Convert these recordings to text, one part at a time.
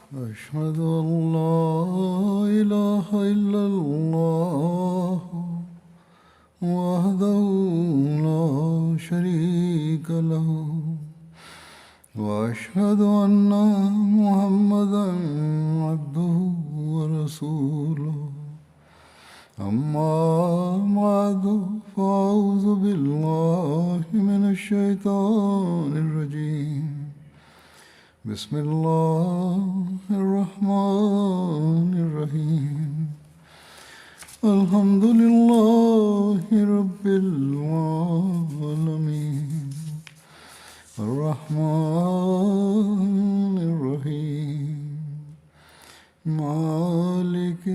أشهد أن لا إله إلا الله وحده لا شريك له وأشهد أن محمدا عبده ورسوله أما بعد فأعوذ بالله من الشيطان الرجيم بسم الله الرحمن الرحيم الحمد لله رب العالمين الرحمن الرحيم مالك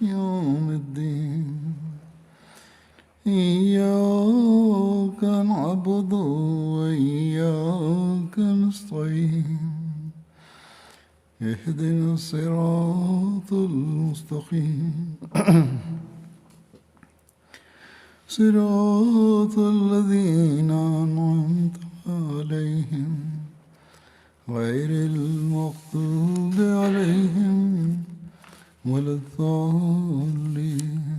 يوم الدين إياك نعبد وإياك نستعين اهدنا الصراط المستقيم صراط الذين أنعمت عليهم غير المغضوب عليهم ولا الضالين.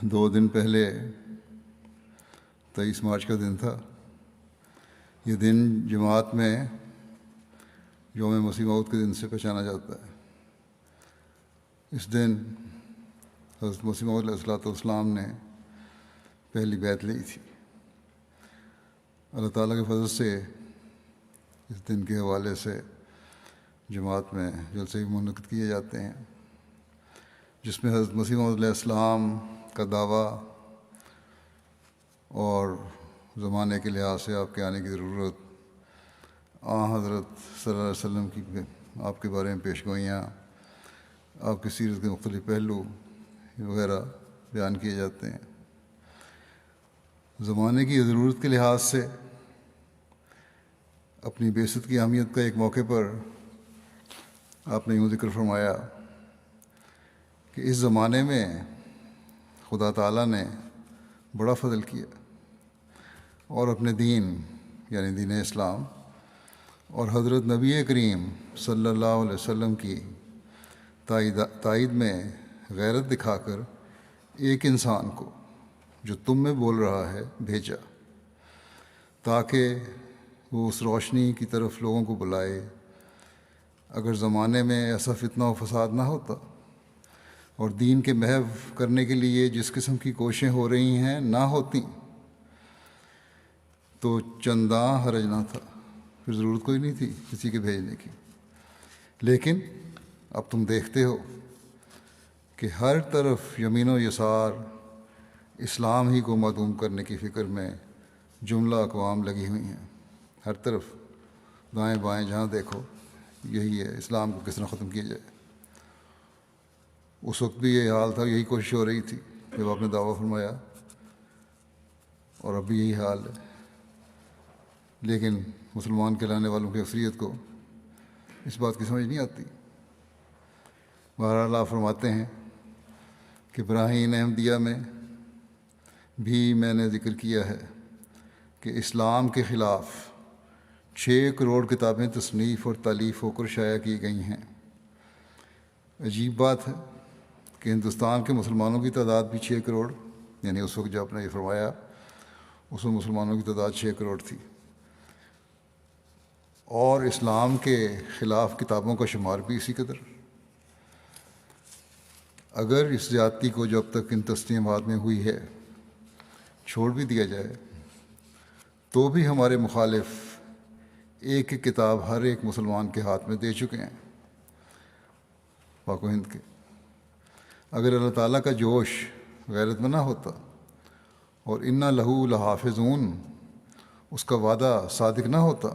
دو دن پہلے 23 مارچ کا دن تھا. یہ دن جماعت میں یوم مسیح موعود کے دن سے پہچانا جاتا ہے. اس دن حضرت مسیح موعود علیہ السلام نے پہلی بیعت لی تھی. اللہ تعالیٰ کے فضل سے اس دن کے حوالے سے جماعت میں جلسے بھی منعقد کیے جاتے ہیں، جس میں حضرت مسیح موعود علیہ السلام کا دعویٰ اور زمانے کے لحاظ سے آپ کے آنے کی ضرورت، حضرت صلی اللہ علیہ وسلم کی آپ کے بارے میں پیش گوئیاں، آپ کی سیرت کے مختلف پہلو وغیرہ بیان کیے جاتے ہیں. زمانے کی ضرورت کے لحاظ سے اپنی بعثت کی اہمیت کا ایک موقع پر آپ نے یوں ذکر فرمایا کہ اس زمانے میں خدا تعالیٰ نے بڑا فضل کیا اور اپنے دین یعنی دین اسلام اور حضرت نبی کریم صلی اللہ علیہ وسلم کی تائید میں غیرت دکھا کر ایک انسان کو جو تم میں بول رہا ہے بھیجا، تاکہ وہ اس روشنی کی طرف لوگوں کو بلائے. اگر زمانے میں ایسا فتنہ و فساد نہ ہوتا اور دین کے محو کرنے کے لیے جس قسم کی کوششیں ہو رہی ہیں نہ ہوتی تو چنداں حرج نہ تھا، پھر ضرورت کوئی نہیں تھی کسی کے بھیجنے کی. لیکن اب تم دیکھتے ہو کہ ہر طرف یمین و یسار اسلام ہی کو معدوم کرنے کی فکر میں جملہ اقوام لگی ہوئی ہیں. ہر طرف دائیں بائیں جہاں دیکھو یہی ہے، اسلام کو کس طرح ختم کیا جائے. اس وقت بھی یہ حال تھا، یہی کوشش ہو رہی تھی جب آپ نے دعویٰ فرمایا، اور اب بھی یہی حال ہے. لیکن مسلمان کہلانے والوں کی اکثریت کو اس بات کی سمجھ نہیں آتی. بہرحال آپ فرماتے ہیں کہ براہین احمدیہ میں بھی میں نے ذکر کیا ہے کہ اسلام کے خلاف 6 کروڑ کتابیں تصنیف اور تالیف ہو کر شائع کی گئی ہیں. عجیب بات ہے کہ ہندوستان کے مسلمانوں کی تعداد بھی 6 کروڑ، یعنی اس وقت جو آپ نے یہ فرمایا اس میں مسلمانوں کی تعداد 6 کروڑ تھی، اور اسلام کے خلاف کتابوں کا شمار بھی اسی قدر. اگر اس زیادتی کو جو اب تک ان تسلیمات میں ہوئی ہے چھوڑ بھی دیا جائے تو بھی ہمارے مخالف ایک ایک کتاب ہر ایک مسلمان کے ہاتھ میں دے چکے ہیں پاک و ہند کے. اگر اللہ تعالیٰ کا جوش غیرت میں نہ ہوتا اور انا لہو لحافظون اس کا وعدہ صادق نہ ہوتا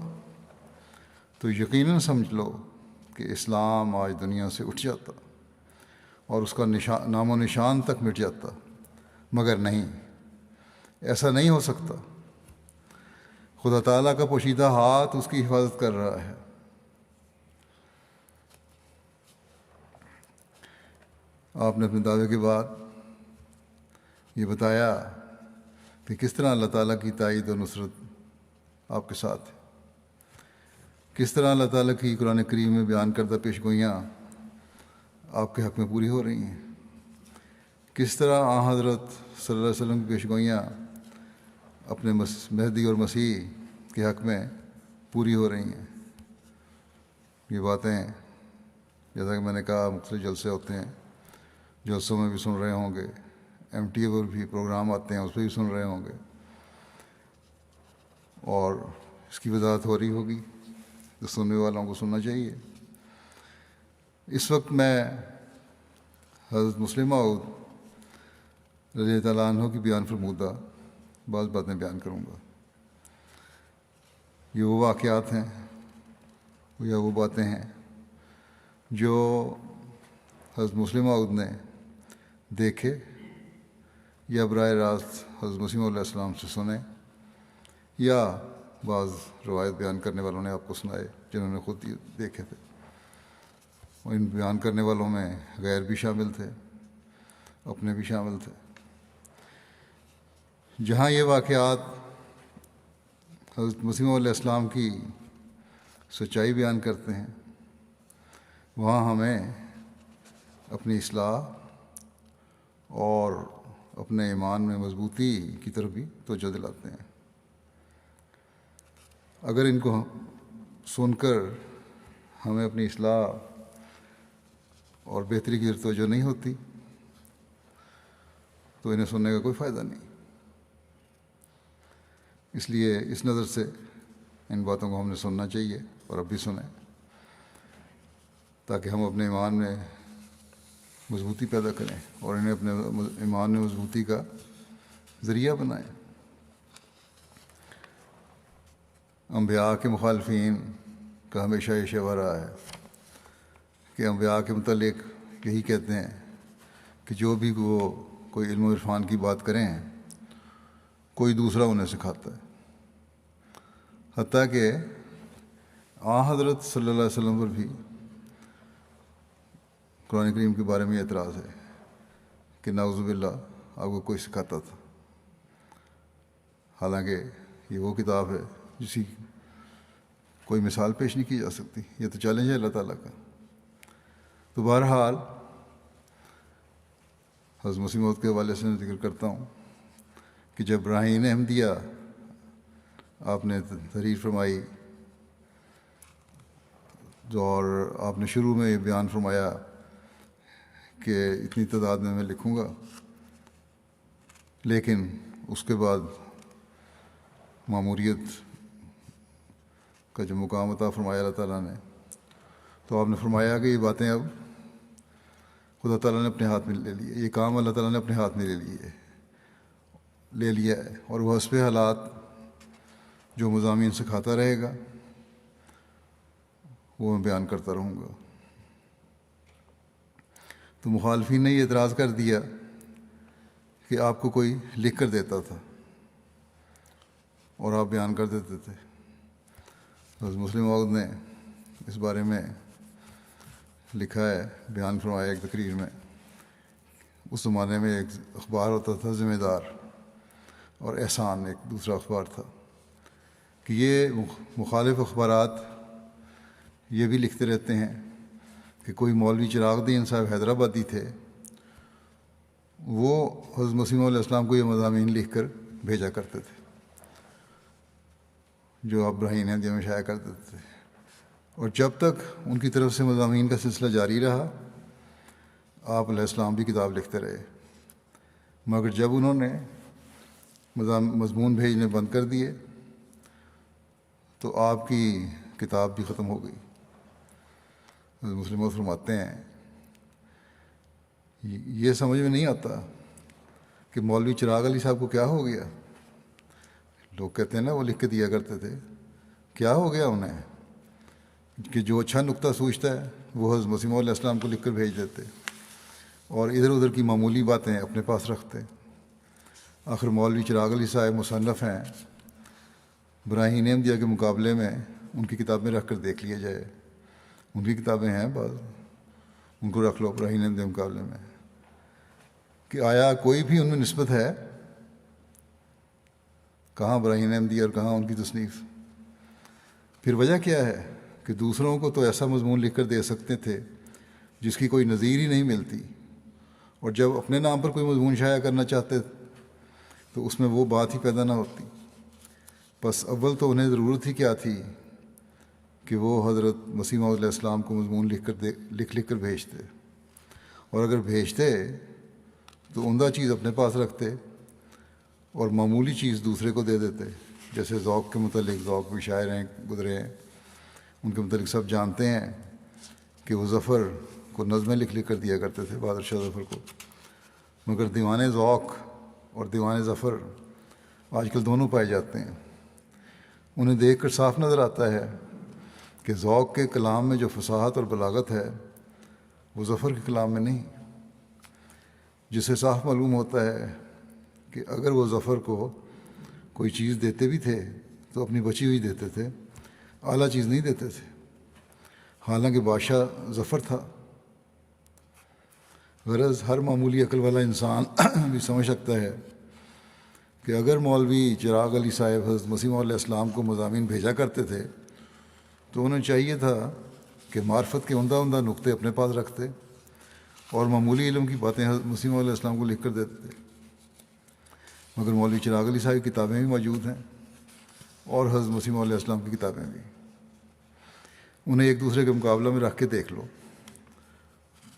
تو یقیناً سمجھ لو کہ اسلام آج دنیا سے اٹھ جاتا اور اس کا نام و نشان تک مٹ جاتا. مگر نہیں، ایسا نہیں ہو سکتا. خدا تعالیٰ کا پوشیدہ ہاتھ اس کی حفاظت کر رہا ہے. آپ نے اپنے دعوے کے بعد یہ بتایا کہ کس طرح اللہ تعالیٰ کی تائید و نصرت آپ کے ساتھ ہے، کس طرح اللہ تعالیٰ کی قرآن کریم میں بیان کردہ پیش گوئیاں آپ کے حق میں پوری ہو رہی ہیں، کس طرح حضرت صلی اللہ علیہ وسلم کی پیش گوئیاں اپنے مہدی اور مسیح کے حق میں پوری ہو رہی ہیں۔ یہ باتیں جیسا کہ میں نے کہا مختلف جلسے ہوتے ہیں، جلسوں میں بھی سن رہے ہوں گے، ایم ٹی اے پر بھی پروگرام آتے ہیں اس پہ بھی سن رہے ہوں گے، اور اس کی وضاحت ہو رہی ہوگی تو سننے والوں کو سننا چاہیے۔ اس وقت میں حضرت مسلم موعود رضی اللہ تعالیٰ عنہ کی بیان فرمودہ بعض باتیں بیان کروں گا۔ یہ وہ واقعات ہیں یا وہ باتیں ہیں جو حضرت مسلم موعود نے دیکھے یا براہ راست حضرت مسیح علیہ السلام سے سنے، یا بعض روایت بیان کرنے والوں نے آپ کو سنائے جنہوں نے خود دیکھے تھے۔ اور ان بیان کرنے والوں میں غیر بھی شامل تھے، اپنے بھی شامل تھے۔ جہاں یہ واقعات حضرت مسیح علیہ السلام کی سچائی بیان کرتے ہیں، وہاں ہمیں اپنی اصلاح اور اپنے ایمان میں مضبوطی کی طرف بھی توجہ دلاتے ہیں۔ اگر ان کو سن کر ہمیں اپنی اصلاح اور بہتری کی طرف توجہ نہیں ہوتی تو انہیں سننے کا کوئی فائدہ نہیں۔ اس لیے اس نظر سے ان باتوں کو ہم نے سننا چاہیے اور اب بھی سنیں، تاکہ ہم اپنے ایمان میں مضبوطی پیدا کریں اور انہیں اپنے ایمان میں مضبوطی کا ذریعہ بنائیں۔ انبیاء کے مخالفین کا ہمیشہ یہ شیوہ رہا ہے کہ انبیاء کے متعلق یہی کہتے ہیں کہ جو بھی وہ کوئی علم و عرفان کی بات کریں کوئی دوسرا انہیں سکھاتا ہے، حتیٰ کہ حضرت صلی اللہ علیہ وسلم پر بھی قرآن کریم کے بارے میں اعتراض ہے کہ نعوذ باللہ آپ کو کوئی سکھاتا تھا، حالانکہ یہ وہ کتاب ہے جس کی کوئی مثال پیش نہیں کی جا سکتی۔ یہ تو چیلنج ہے اللہ تعالیٰ کا۔ تو بہرحال حضرت مسیح موعود کے حوالے سے میں ذکر کرتا ہوں کہ جب براہین احمدیہ آپ نے تحریر فرمائی اور آپ نے شروع میں یہ بیان فرمایا کہ اتنی تعداد میں لکھوں گا، لیکن اس کے بعد ماموریت کا جو مقام عطا فرمایا اللہ تعالیٰ نے، تو آپ نے فرمایا کہ یہ باتیں اب خدا تعالیٰ نے اپنے ہاتھ میں لے لی ہے، یہ کام اللہ تعالیٰ نے اپنے ہاتھ میں لے لیا ہے، اور وہ حسب حالات جو مضامین سکھاتا رہے گا وہ میں بیان کرتا رہوں گا۔ تو مخالفین نے یہ اعتراض کر دیا کہ آپ کو کوئی لکھ کر دیتا تھا اور آپ بیان کر دیتے تھے۔ حضرت مسلم موعود نے اس بارے میں لکھا ہے، بیان فرمایا ایک تقریر میں، اس زمانے میں ایک اخبار ہوتا تھا ذمہ دار، اور احسان ایک دوسرا اخبار تھا، کہ یہ مخالف اخبارات یہ بھی لکھتے رہتے ہیں کہ کوئی مولوی چراغ الدین صاحب حیدرآبادی تھے، وہ حضرت مسیح علیہ السلام کو یہ مضامین لکھ کر بھیجا کرتے تھے جو آپ براہین احمدیہ میں شائع کر دیتے تھے، اور جب تک ان کی طرف سے مضامین کا سلسلہ جاری رہا آپ علیہ السلام بھی کتاب لکھتے رہے، مگر جب انہوں نے مضمون بھیجنے بند کر دیے تو آپ کی کتاب بھی ختم ہو گئی۔ مسلم فرماتے ہیں یہ سمجھ میں نہیں آتا کہ مولوی چراغ علی صاحب کو کیا ہو گیا۔ لوگ کہتے ہیں نا وہ لکھ کے دیا کرتے تھے، کیا ہو گیا انہیں کہ جو اچھا نقطہ سوچتا ہے وہ حضرت مسیح علیہ السلام کو لکھ کر بھیج دیتے اور ادھر ادھر کی معمولی باتیں اپنے پاس رکھتے۔ آخر مولوی چراغ علی صاحب مصنف ہیں، براہین احمدیہ کے مقابلے میں ان کی کتابیں رکھ کر دیکھ لیا جائے، ان کی کتابیں ہیں بعض، ان کو رکھ لو براہین احمدیہ کے مقابلے میں، کہ آیا کوئی بھی ان میں نسبت ہے کہاں براہیم احمدی اور کہاں ان کی تصنیف۔ پھر وجہ کیا ہے کہ دوسروں کو تو ایسا مضمون لکھ کر دے سکتے تھے جس کی کوئی نظیر ہی نہیں ملتی، اور جب اپنے نام پر کوئی مضمون شائع کرنا چاہتے تو اس میں وہ بات ہی پیدا نہ ہوتی۔ بس اول تو انہیں ضرورت ہی کیا تھی کہ وہ حضرت مسیح موعود علیہ السلام کو مضمون لکھ کر بھیجتے، اور اگر بھیجتے تو عمدہ چیز اپنے پاس رکھتے اور معمولی چیز دوسرے کو دے دیتے۔ جیسے ذوق کے متعلق، ذوق بھی شاعر ہیں گزرے ہیں، ان کے متعلق سب جانتے ہیں کہ وہ ظفر کو نظمیں لکھ کر دیا کرتے تھے، بہادر شاہ ظفر کو۔ مگر دیوان ذوق اور دیوان ظفر آج کل دونوں پائے جاتے ہیں۔ انہیں دیکھ کر صاف نظر آتا ہے کہ ذوق کے کلام میں جو فصاحت اور بلاغت ہے وہ ظفر کے کلام میں نہیں، جس سے صاف معلوم ہوتا ہے کہ اگر وہ ظفر کو کوئی چیز دیتے بھی تھے تو اپنی بچی ہوئی دیتے تھے، اعلیٰ چیز نہیں دیتے تھے، حالانکہ بادشاہ ظفر تھا۔ غرض ہر معمولی عقل والا انسان بھی سمجھ سکتا ہے کہ اگر مولوی چراغ علی صاحب حضرت مسیح موعود علیہ السلام کو مضامین بھیجا کرتے تھے تو انہیں چاہیے تھا کہ معرفت کے عمدہ عمدہ نقطے اپنے پاس رکھتے اور معمولی علم کی باتیں حضرت مسیح موعود علیہ السلام کو لکھ کر دیتے تھے۔ مگر مولوی چراغ علی صاحب کی کتابیں بھی موجود ہیں اور حضرت مسیح موعود علیہ السلام کی کتابیں بھی، انہیں ایک دوسرے کے مقابلہ میں رکھ کے دیکھ لو،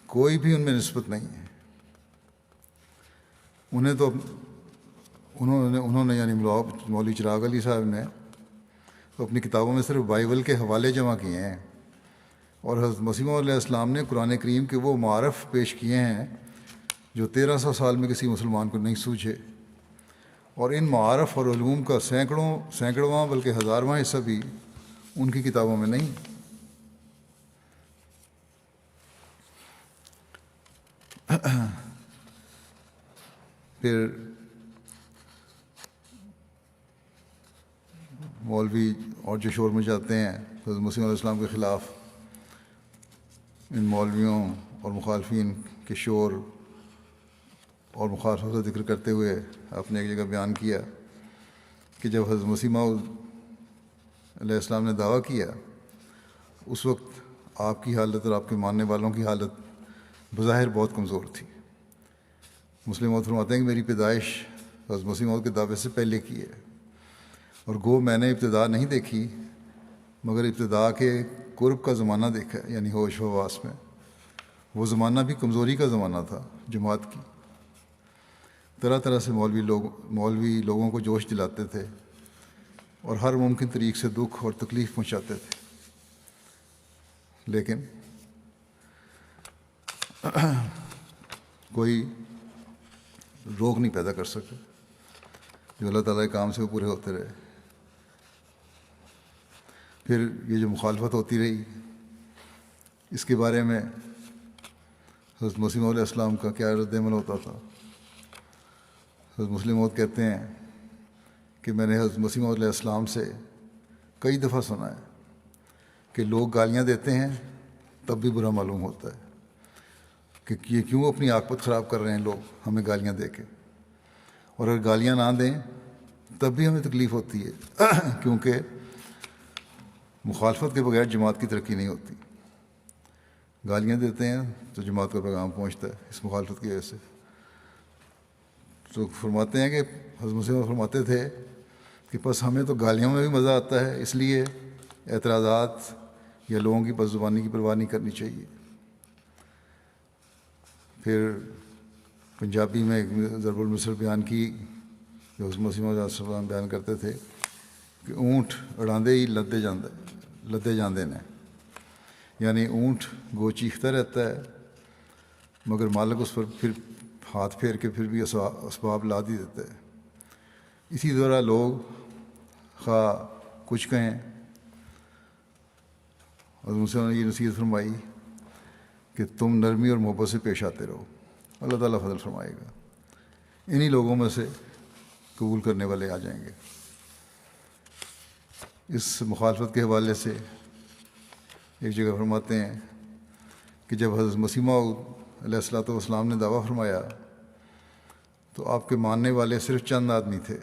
کوئی بھی ان میں نسبت نہیں ہے۔ انہوں نے یعنی مولوی چراغ علی صاحب نے تو اپنی کتابوں میں صرف بائبل کے حوالے جمع کیے ہیں، اور حضرت مسیح موعود علیہ السلام نے قرآن کریم کے وہ معارف پیش کیے ہیں جو 1300 سال میں کسی مسلمان کو نہیں سوجھے، اور ان معارف اور علوم کا سینکڑواں بلکہ ہزارواں حصہ بھی ان کی کتابوں میں نہیں۔ پھر مولوی اور جو شور مچاتے ہیں حضرت مسیح علیہ السلام کے خلاف، ان مولویوں اور مخالفین کے شور اور مخالفت کا ذکر کرتے ہوئے آپ نے ایک جگہ بیان کیا کہ جب حضرت مسیح موعود علیہ السلام نے دعویٰ کیا اس وقت آپ کی حالت اور آپ کے ماننے والوں کی حالت بظاہر بہت کمزور تھی۔ مسلم موعود فرماتے ہیں کہ میری پیدائش حضرت مسیح موعود کے دعوے سے پہلے کی ہے، اور گو میں نے ابتدا نہیں دیکھی مگر ابتدا کے قرب کا زمانہ دیکھا ہے، یعنی ہوش و حواس میں۔ وہ زمانہ بھی کمزوری کا زمانہ تھا جماعت کی، طرح طرح سے مولوی لوگوں کو جوش دلاتے تھے اور ہر ممکن طریق سے دکھ اور تکلیف پہنچاتے تھے، لیکن کوئی روک نہیں پیدا کر سکے۔ جو اللہ تعالیٰ کے کام سے وہ پورے ہوتے رہے۔ پھر یہ جو مخالفت ہوتی رہی، اس کے بارے میں حضرت مسیح موعود علیہ السلام کا کیا رد عمل ہوتا تھا؟ حضرت مسلم موعود کہتے ہیں کہ میں نے حضرت مسیح موعود علیہ السلام سے کئی دفعہ سنا ہے کہ لوگ گالیاں دیتے ہیں تب بھی برا معلوم ہوتا ہے کہ یہ کیوں اپنی عاقبت خراب کر رہے ہیں لوگ ہمیں گالیاں دے کے، اور اگر گالیاں نہ دیں تب بھی ہمیں تکلیف ہوتی ہے کیونکہ مخالفت کے بغیر جماعت کی ترقی نہیں ہوتی۔ گالیاں دیتے ہیں تو جماعت کا پیغام پہنچتا ہے اس مخالفت کی وجہ سے۔ تو فرماتے ہیں کہ حضرت مسیح فرماتے تھے کہ بس ہمیں تو گالیوں میں بھی مزہ آتا ہے، اس لیے اعتراضات یا لوگوں کی بد زبانی کی پرواہ نہیں کرنی چاہیے۔ پھر پنجابی میں ایک ضرب المثل بیان کی جو حضرت مسیح علیہ السلام بیان کرتے تھے کہ اونٹ اڑاندے ہی لدے جاندے نے، یعنی اونٹ گو چیختا رہتا ہے مگر مالک اس پر پھر ہاتھ پھیر کے پھر بھی اسباب لا دی دیتا ہے۔ اسی طرح لوگ خواہ کچھ کہیں، حضرت مسیح نے یہ نصیحت فرمائی کہ تم نرمی اور محبت سے پیش آتے رہو، اللہ تعالیٰ فضل فرمائے گا، انہی لوگوں میں سے قبول کرنے والے آ جائیں گے۔ اس مخالفت کے حوالے سے ایک جگہ فرماتے ہیں کہ جب حضرت مسیح موعود علیہ السلام نے دعویٰ فرمایا تو آپ کے ماننے والے صرف چند آدمی تھے،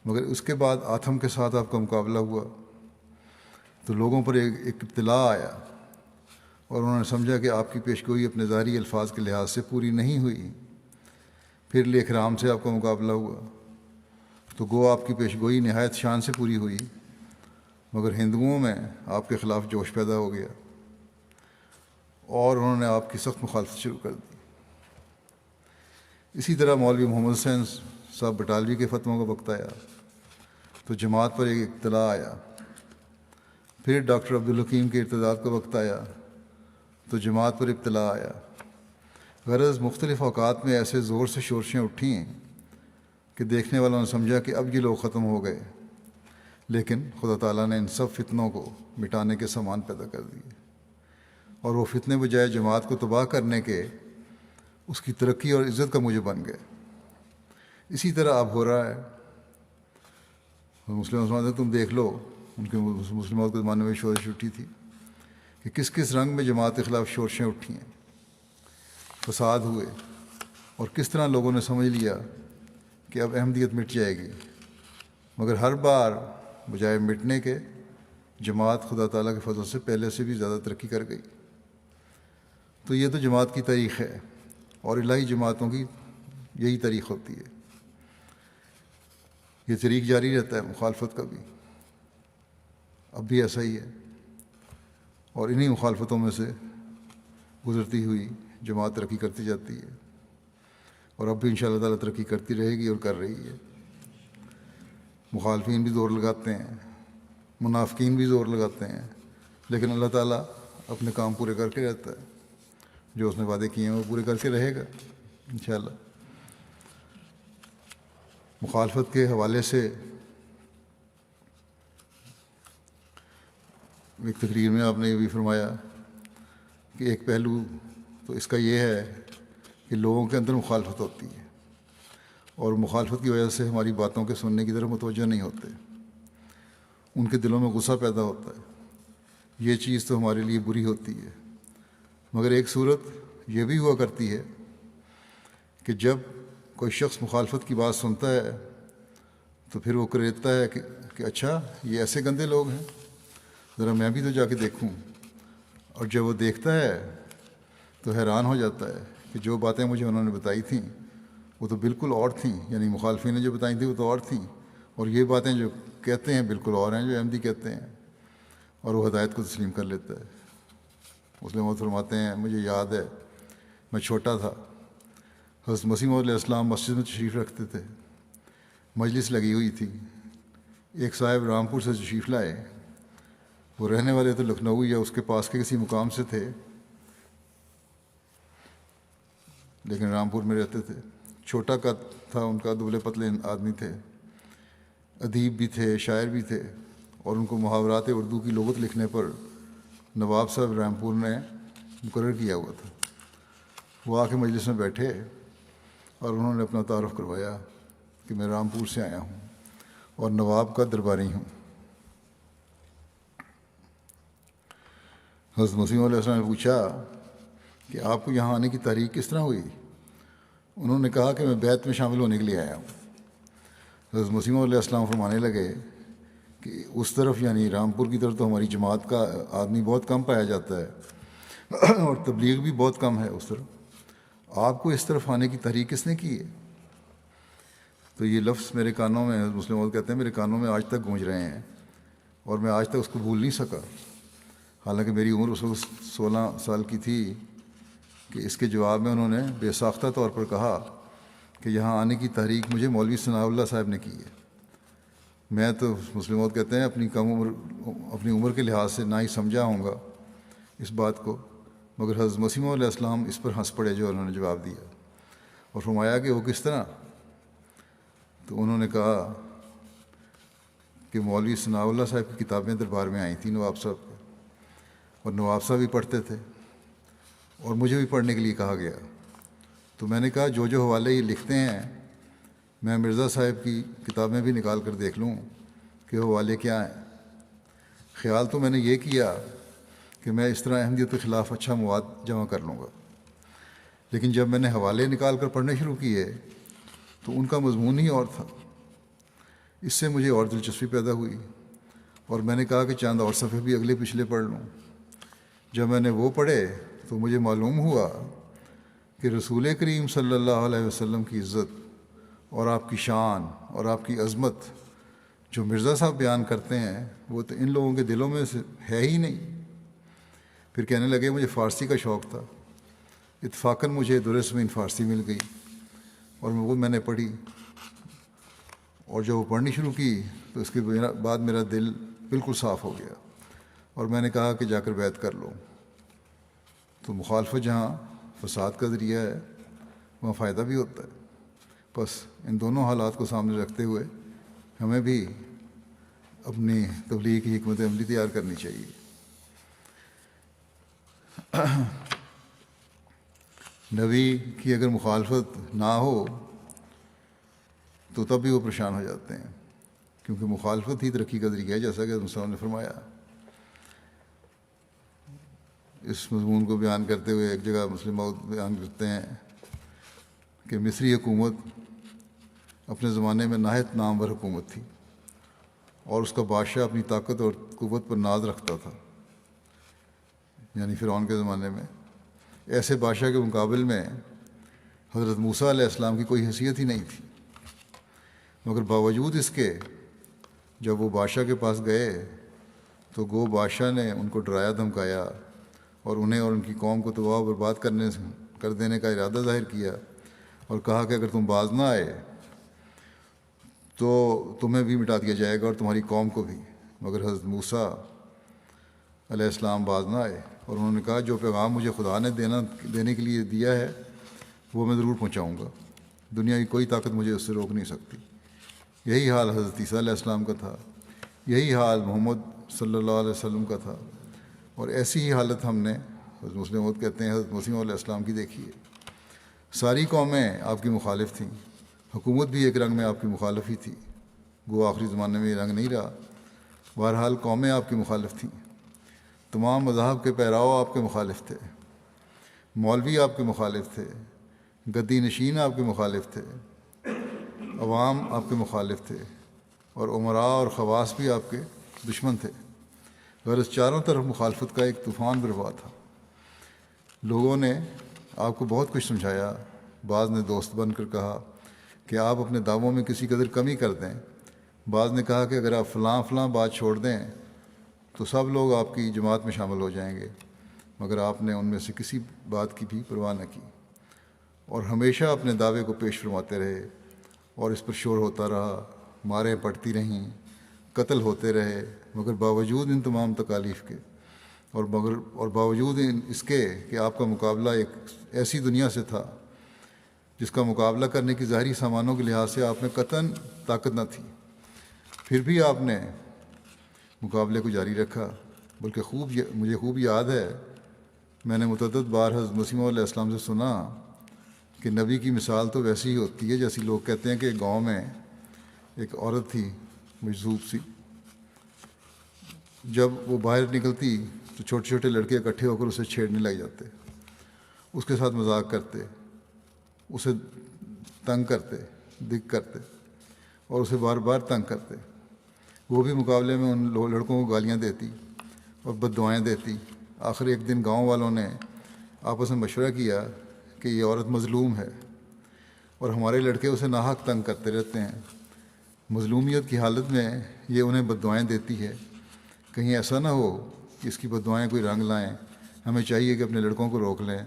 مگر اس کے بعد آتھم کے ساتھ آپ کا مقابلہ ہوا تو لوگوں پر ایک اطلاع آیا اور انہوں نے سمجھا کہ آپ کی پیشگوئی اپنے ظاہری الفاظ کے لحاظ سے پوری نہیں ہوئی۔ پھر لیک رام سے آپ کا مقابلہ ہوا تو گو آپ کی پیشگوئی نہایت شان سے پوری ہوئی، مگر ہندوؤں میں آپ کے خلاف جوش پیدا ہو گیا اور انہوں نے آپ کی سخت مخالفت شروع کر دی۔ اسی طرح مولوی محمد حسین صاحب بٹالوی کے فتووں کا وقت آیا تو جماعت پر ایک اطلاع آیا۔ پھر ڈاکٹر عبدالحکیم کے ارتداد کا وقت آیا تو جماعت پر اطلاع آیا۔ غرض مختلف اوقات میں ایسے زور سے شورشیں اٹھیں کہ دیکھنے والوں نے سمجھا کہ اب یہ لوگ ختم ہو گئے، لیکن خدا تعالیٰ نے ان سب فتنوں کو مٹانے کے سامان پیدا کر دیے اور وہ فتنے بجائے جماعت کو تباہ کرنے کے اس کی ترقی اور عزت کا موجب بن گئے۔ اسی طرح اب ہو رہا ہے۔ مسلمان تم دیکھ لو، ان کے مسلمانوں کے زمانے میں شورش اٹھی تھی کہ کس کس رنگ میں جماعت کے خلاف شورشیں اٹھی ہیں، فساد ہوئے، اور کس طرح لوگوں نے سمجھ لیا کہ اب احمدیت مٹ جائے گی، مگر ہر بار بجائے مٹنے کے جماعت خدا تعالیٰ کے فضل سے پہلے سے بھی زیادہ ترقی کر گئی۔ تو یہ تو جماعت کی تاریخ ہے اور الہی جماعتوں کی یہی تاریخ ہوتی ہے۔ یہ طریق جاری رہتا ہے مخالفت کا بھی، اب بھی ایسا ہی ہے، اور انہی مخالفتوں میں سے گزرتی ہوئی جماعت ترقی کرتی جاتی ہے، اور اب بھی انشاءاللہ تعالیٰ ترقی کرتی رہے گی اور کر رہی ہے۔ مخالفین بھی زور لگاتے ہیں، منافقین بھی زور لگاتے ہیں، لیکن اللہ تعالیٰ اپنے کام پورے کر کے رہتا ہے، جو اس نے وعدے کیے ہیں وہ پورے کر کے رہے گا انشاءاللہ۔ مخالفت کے حوالے سے ایک تقریر میں آپ نے یہ بھی فرمایا کہ ایک پہلو تو اس کا یہ ہے کہ لوگوں کے اندر مخالفت ہوتی ہے اور مخالفت کی وجہ سے ہماری باتوں کے سننے کی طرف متوجہ نہیں ہوتے، ان کے دلوں میں غصہ پیدا ہوتا ہے، یہ چیز تو ہمارے لیے بری ہوتی ہے۔ مگر ایک صورت یہ بھی ہوا کرتی ہے کہ جب کوئی شخص مخالفت کی بات سنتا ہے تو پھر وہ کریتا ہے کہ اچھا یہ ایسے گندے لوگ ہیں، ذرا میں بھی تو جا کے دیکھوں، اور جب وہ دیکھتا ہے تو حیران ہو جاتا ہے کہ جو باتیں مجھے انہوں نے بتائی تھیں وہ تو بالکل اور تھیں، یعنی مخالفین نے جو بتائی تھیں وہ تو اور تھیں، اور یہ باتیں جو کہتے ہیں بالکل اور ہیں جو احمدی کہتے ہیں، اور وہ ہدایت کو تسلیم کر لیتا ہے۔ مسلم محمد فرماتے ہیں مجھے یاد ہے میں چھوٹا تھا، حضرت مسیح موعود علیہ السلام مسجد میں تشریف رکھتے تھے، مجلس لگی ہوئی تھی، ایک صاحب رامپور سے تشریف لائے، وہ رہنے والے تو لکھنؤ یا اس کے پاس کے کسی مقام سے تھے لیکن رامپور میں رہتے تھے، چھوٹا قد تھا ان کا، دبلے پتلے آدمی تھے، ادیب بھی تھے، شاعر بھی تھے، اور ان کو محاورات اردو کی لغت لکھنے پر نواب صاحب رامپور نے مقرر کیا ہوا تھا۔ وہ آ کے مجلس میں بیٹھے اور انہوں نے اپنا تعارف کروایا کہ میں رامپور سے آیا ہوں اور نواب کا درباری ہوں۔ حضرت مسیح علیہ السلام نے پوچھا کہ آپ کو یہاں آنے کی تحریک کس طرح ہوئی؟ انہوں نے کہا کہ میں بیعت میں شامل ہونے کے لیے آیا ہوں۔ حضرت مسیح علیہ السلام فرمانے لگے کہ اس طرف یعنی رامپور کی طرف تو ہماری جماعت کا آدمی بہت کم پایا جاتا ہے اور تبلیغ بھی بہت کم ہے اس طرف، آپ کو اس طرف آنے کی تحریک کس نے کی ہے؟ تو یہ لفظ میرے کانوں میں، مسلم کہتے ہیں میرے کانوں میں آج تک گونج رہے ہیں اور میں آج تک اس کو بھول نہیں سکا، حالانکہ میری عمر اس وقت 16 سال کی تھی کہ اس کے جواب میں انہوں نے بے ساختہ طور پر کہا کہ یہاں آنے کی تحریک مجھے مولوی ثناء اللہ صاحب نے کی ہے۔ میں تو مسلم کہتے ہیں اپنی عمر کے لحاظ سے نہ ہی سمجھا ہوں گا اس بات کو، مگر حضرت مسیح علیہ السلام اس پر ہنس پڑے جو انہوں نے جواب دیا، اور فرمایا کہ وہ کس طرح؟ تو انہوں نے کہا کہ مولوی ثناء اللہ صاحب کی کتابیں دربار میں آئی تھیں نواب صاحب کے، اور نواب صاحب بھی پڑھتے تھے اور مجھے بھی پڑھنے کے لیے کہا گیا، تو میں نے کہا جو حوالے یہ لکھتے ہیں میں مرزا صاحب کی کتابیں بھی نکال کر دیکھ لوں کہ حوالے کیا ہیں۔ خیال تو میں نے یہ کیا کہ میں اس طرح احمدیت کے خلاف اچھا مواد جمع کر لوں گا، لیکن جب میں نے حوالے نکال کر پڑھنے شروع کیے تو ان کا مضمون ہی اور تھا۔ اس سے مجھے اور دلچسپی پیدا ہوئی اور میں نے کہا کہ چند اور صفحے بھی اگلے پچھلے پڑھ لوں۔ جب میں نے وہ پڑھے تو مجھے معلوم ہوا کہ رسول کریم صلی اللہ علیہ وسلم کی عزت اور آپ کی شان اور آپ کی عظمت جو مرزا صاحب بیان کرتے ہیں وہ تو ان لوگوں کے دلوں میں سے ہے ہی نہیں۔ پھر کہنے لگے مجھے فارسی کا شوق تھا، اتفاقاً مجھے درسمین فارسی مل گئی اور وہ میں نے پڑھی، اور جب وہ پڑھنی شروع کی تو اس کے بعد میرا دل بالکل صاف ہو گیا اور میں نے کہا کہ جا کر بیعت کر لو۔ تو مخالفت جہاں فساد کا ذریعہ ہے وہاں فائدہ بھی ہوتا ہے۔ بس ان دونوں حالات کو سامنے رکھتے ہوئے ہمیں بھی اپنی تبلیغ کی حکمت عملی تیار کرنی چاہیے۔ نبی کی اگر مخالفت نہ ہو تو تب بھی وہ پریشان ہو جاتے ہیں، کیونکہ مخالفت ہی ترقی کا ذریعہ ہے، جیسا کہ حضرت صاحب نے فرمایا۔ اس مضمون کو بیان کرتے ہوئے ایک جگہ مسلم موعود بیان کرتے ہیں کہ مصری حکومت اپنے زمانے میں نہایت نامور حکومت تھی اور اس کا بادشاہ اپنی طاقت اور قوت پر ناز رکھتا تھا، یعنی فرعون کے زمانے میں۔ ایسے بادشاہ کے مقابل میں حضرت موسیٰ علیہ السلام کی کوئی حیثیت ہی نہیں تھی، مگر باوجود اس کے جب وہ بادشاہ کے پاس گئے تو گو بادشاہ نے ان کو ڈرایا دھمکایا اور انہیں اور ان کی قوم کو تباہ و برباد کر دینے کا ارادہ ظاہر کیا، اور کہا کہ اگر تم باز نہ آئے تو تمہیں بھی مٹا دیا جائے گا اور تمہاری قوم کو بھی۔ مگر حضرت موسیٰ علیہ السلام باز نہ آئے اور انہوں نے کہا جو پیغام مجھے خدا نے دینے کے لیے دیا ہے وہ میں ضرور پہنچاؤں گا، دنیا کی کوئی طاقت مجھے اس سے روک نہیں سکتی۔ یہی حال حضرت عیسیٰ علیہ السلام کا تھا، یہی حال محمد صلی اللہ علیہ وسلم کا تھا، اور ایسی ہی حالت ہم نے حضرت مسلم موعود کہتے ہیں حضرت مسیح علیہ السلام کی دیکھی ہے۔ ساری قومیں آپ کی مخالف تھیں، حکومت بھی ایک رنگ میں آپ کی مخالف ہی تھی، گو آخری زمانے میں یہ رنگ نہیں رہا۔ بہرحال قومیں آپ کی مخالف تھیں، تمام مذاہب کے پیراؤ آپ کے مخالف تھے، مولوی آپ کے مخالف تھے، گدی نشین آپ کے مخالف تھے، عوام آپ کے مخالف تھے، اور عمراء اور خواص بھی آپ کے دشمن تھے۔ غرض چاروں طرف مخالفت کا ایک طوفان برپا تھا۔ لوگوں نے آپ کو بہت کچھ سمجھایا، بعض نے دوست بن کر کہا کہ آپ اپنے دعووں میں کسی قدر کمی کر دیں، بعض نے کہا کہ اگر آپ فلاں فلاں بات چھوڑ دیں تو سب لوگ آپ کی جماعت میں شامل ہو جائیں گے، مگر آپ نے ان میں سے کسی بات کی بھی پرواہ نہ کی اور ہمیشہ اپنے دعوے کو پیش فرماتے رہے، اور اس پر شور ہوتا رہا، ماریں پڑتی رہیں، قتل ہوتے رہے، مگر باوجود ان تمام تکالیف کے اور باوجود اس کے کہ آپ کا مقابلہ ایک ایسی دنیا سے تھا جس کا مقابلہ کرنے کی ظاہری سامانوں کے لحاظ سے آپ میں قطعاً طاقت نہ تھی، پھر بھی آپ نے مقابلے کو جاری رکھا۔ بلکہ مجھے خوب یاد ہے، میں نے متعدد بار حضرت مسیح علیہ السلام سے سنا کہ نبی کی مثال تو ویسی ہی ہوتی ہے جیسی لوگ کہتے ہیں کہ گاؤں میں ایک عورت تھی مجذوب سی، جب وہ باہر نکلتی تو چھوٹے چھوٹے لڑکے اکٹھے ہو کر اسے چھیڑنے لگ جاتے، اس کے ساتھ مذاق کرتے، اسے تنگ کرتے، دگ کرتے اور اسے بار بار تنگ کرتے۔ وہ بھی مقابلے میں ان لڑکوں کو گالیاں دیتی اور بد دعائیں دیتی۔ آخر ایک دن گاؤں والوں نے آپس میں مشورہ کیا کہ یہ عورت مظلوم ہے اور ہمارے لڑکے اسے ناحق تنگ کرتے رہتے ہیں، مظلومیت کی حالت میں یہ انہیں بد دعائیں دیتی ہے، کہیں ایسا نہ ہو کہ اس کی بد دعائیں کوئی رنگ لائیں، ہمیں چاہیے کہ اپنے لڑکوں کو روک لیں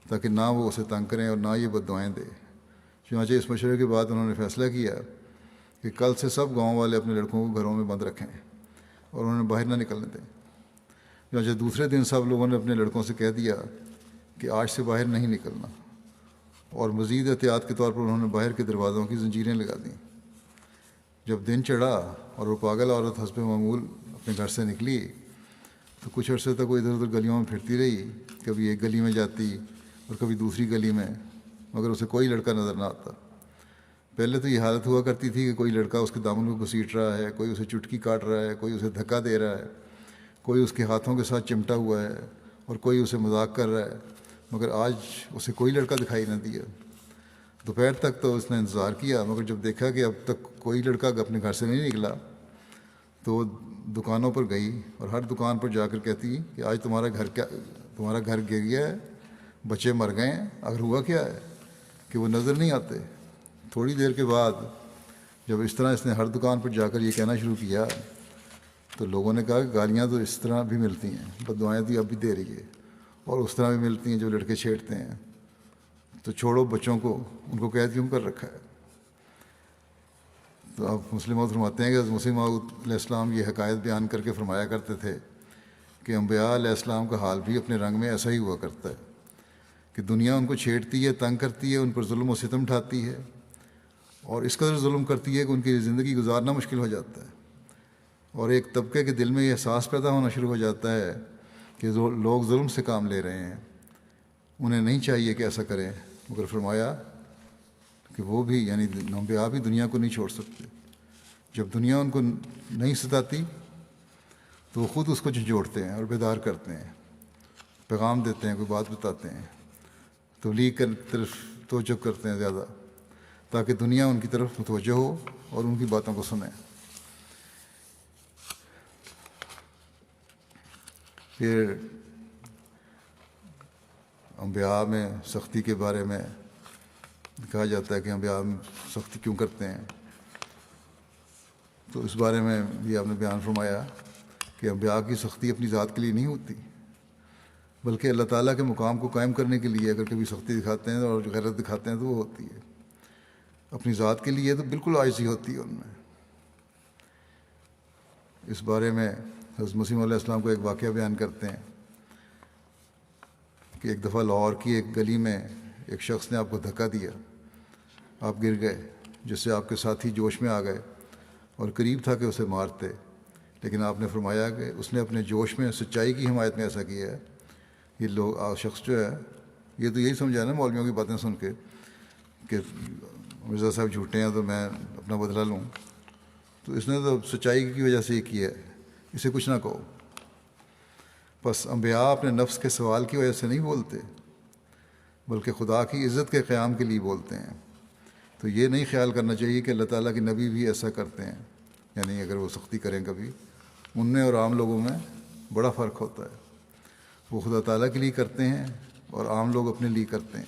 تاکہ نہ وہ اسے تنگ کریں اور نہ یہ بد دعائیں دے۔ چنانچہ اس مشورے کے بعد انہوں نے فیصلہ کیا کہ کل سے سب گاؤں والے اپنے لڑکوں کو گھروں میں بند رکھیں اور انہیں باہر نہ نکلنے دیں۔ چنانچہ دوسرے دن سب لوگوں نے اپنے لڑکوں سے کہہ دیا کہ آج سے باہر نہیں نکلنا، اور مزید احتیاط کے طور پر انہوں نے باہر کے دروازوں کی زنجیریں لگا دیں۔ جب دن چڑھا اور وہ پاگل عورت حسب معمول اپنے گھر سے نکلی تو کچھ عرصے تک وہ ادھر ادھر گلیوں میں پھرتی رہی، کبھی ایک گلی میں جاتی اور کبھی دوسری گلی میں، مگر اسے کوئی لڑکا نظر نہ آتا۔ پہلے تو یہ حالت ہوا کرتی تھی کہ کوئی لڑکا اس کے دامن کو گھسیٹ رہا ہے، کوئی اسے چٹکی کاٹ رہا ہے، کوئی اسے دھکا دے رہا ہے، کوئی اس کے ہاتھوں کے ساتھ چمٹا ہوا ہے اور کوئی اسے مذاق کر رہا ہے، مگر آج اسے کوئی لڑکا دکھائی نہ دیا۔ دوپہر تک تو اس نے انتظار کیا، مگر جب دیکھا کہ اب تک کوئی لڑکا اپنے گھر سے نہیں نکلا تو وہ دکانوں پر گئی اور ہر دکان پر جا کر کہتی کہ آج تمہارا گھر گر گیا ہے، بچے مر گئے ہیں، اگر ہوا کیا ہے کہ وہ نظر نہیں آتے۔ تھوڑی دیر کے بعد جب اس طرح اس نے ہر دکان پر جا کر یہ کہنا شروع کیا تو لوگوں نے کہا کہ گالیاں تو اس طرح بھی ملتی ہیں، بددعائیں تو اب بھی دے رہی ہے، اور اس طرح بھی ملتی ہیں جو لڑکے چھیڑتے ہیں، تو چھوڑو بچوں کو، ان کو قید کیوں کر رکھا ہے؟ تو آپ مسلم موعود فرماتے ہیں کہ حضرت مسیح موعود علیہ السلام یہ حکایت بیان کر کے فرمایا کرتے تھے کہ انبیاء علیہ السلام کا حال بھی اپنے رنگ میں ایسا ہی ہوا کرتا ہے کہ دنیا ان کو چھیڑتی ہے، تنگ کرتی ہے، ان پر ظلم و ستم ڈھاتی ہے، اور اس قدر ظلم کرتی ہے کہ ان کی زندگی گزارنا مشکل ہو جاتا ہے، اور ایک طبقے کے دل میں یہ احساس پیدا ہونا شروع ہو جاتا ہے کہ لوگ ظلم سے کام لے رہے ہیں، انہیں نہیں چاہیے کہ ایسا کریں، مگر فرمایا کہ وہ بھی یعنی انبیاء بھی دنیا کو نہیں چھوڑ سکتے۔ جب دنیا ان کو نہیں ستاتی تو وہ خود اس کو جھنجھوڑتے ہیں اور بیدار کرتے ہیں، پیغام دیتے ہیں، کوئی بات بتاتے ہیں، تبلیغ کی طرف توجہ کرتے ہیں زیادہ، تاکہ دنیا ان کی طرف متوجہ ہو اور ان کی باتوں کو سنیں۔ پھر انبیاء میں سختی کے بارے میں کہا جاتا ہے کہ انبیاء سختی کیوں کرتے ہیں، تو اس بارے میں بھی آپ نے بیان فرمایا کہ انبیاء کی سختی اپنی ذات کے لیے نہیں ہوتی، بلکہ اللہ تعالیٰ کے مقام کو قائم کرنے کے لیے اگر کبھی سختی دکھاتے ہیں اور غیرت دکھاتے ہیں تو وہ ہوتی ہے، اپنی ذات کے لیے تو بالکل عاجزی ہوتی ہے ان میں۔ اس بارے میں حضرت مسیح علیہ السلام کو ایک واقعہ بیان کرتے ہیں کہ ایک دفعہ لاہور کی ایک گلی میں ایک شخص نے آپ کو دھکا دیا، آپ گر گئے، جس سے آپ کے ساتھی جوش میں آ گئے اور قریب تھا کہ اسے مارتے، لیکن آپ نے فرمایا کہ اس نے اپنے جوش میں سچائی کی حمایت میں ایسا کیا ہے۔ یہ شخص جو ہے یہ تو یہی سمجھا نا مولویوں کی باتیں سن کے کہ مرزا صاحب جھوٹے ہیں تو میں اپنا بدلہ لوں، تو اس نے تو سچائی کی وجہ سے یہ کیا ہے، اسے کچھ نہ کہو۔ بس انبیاء اپنے نفس کے سوال کی وجہ سے نہیں بولتے، بلکہ خدا کی عزت کے قیام کے لیے بولتے ہیں۔ تو یہ نہیں خیال کرنا چاہیے کہ اللہ تعالیٰ کے نبی بھی ایسا کرتے ہیں، یعنی اگر وہ سختی کریں کبھی، ان میں اور عام لوگوں میں بڑا فرق ہوتا ہے۔ وہ خدا تعالیٰ کے لیے کرتے ہیں اور عام لوگ اپنے لیے کرتے ہیں۔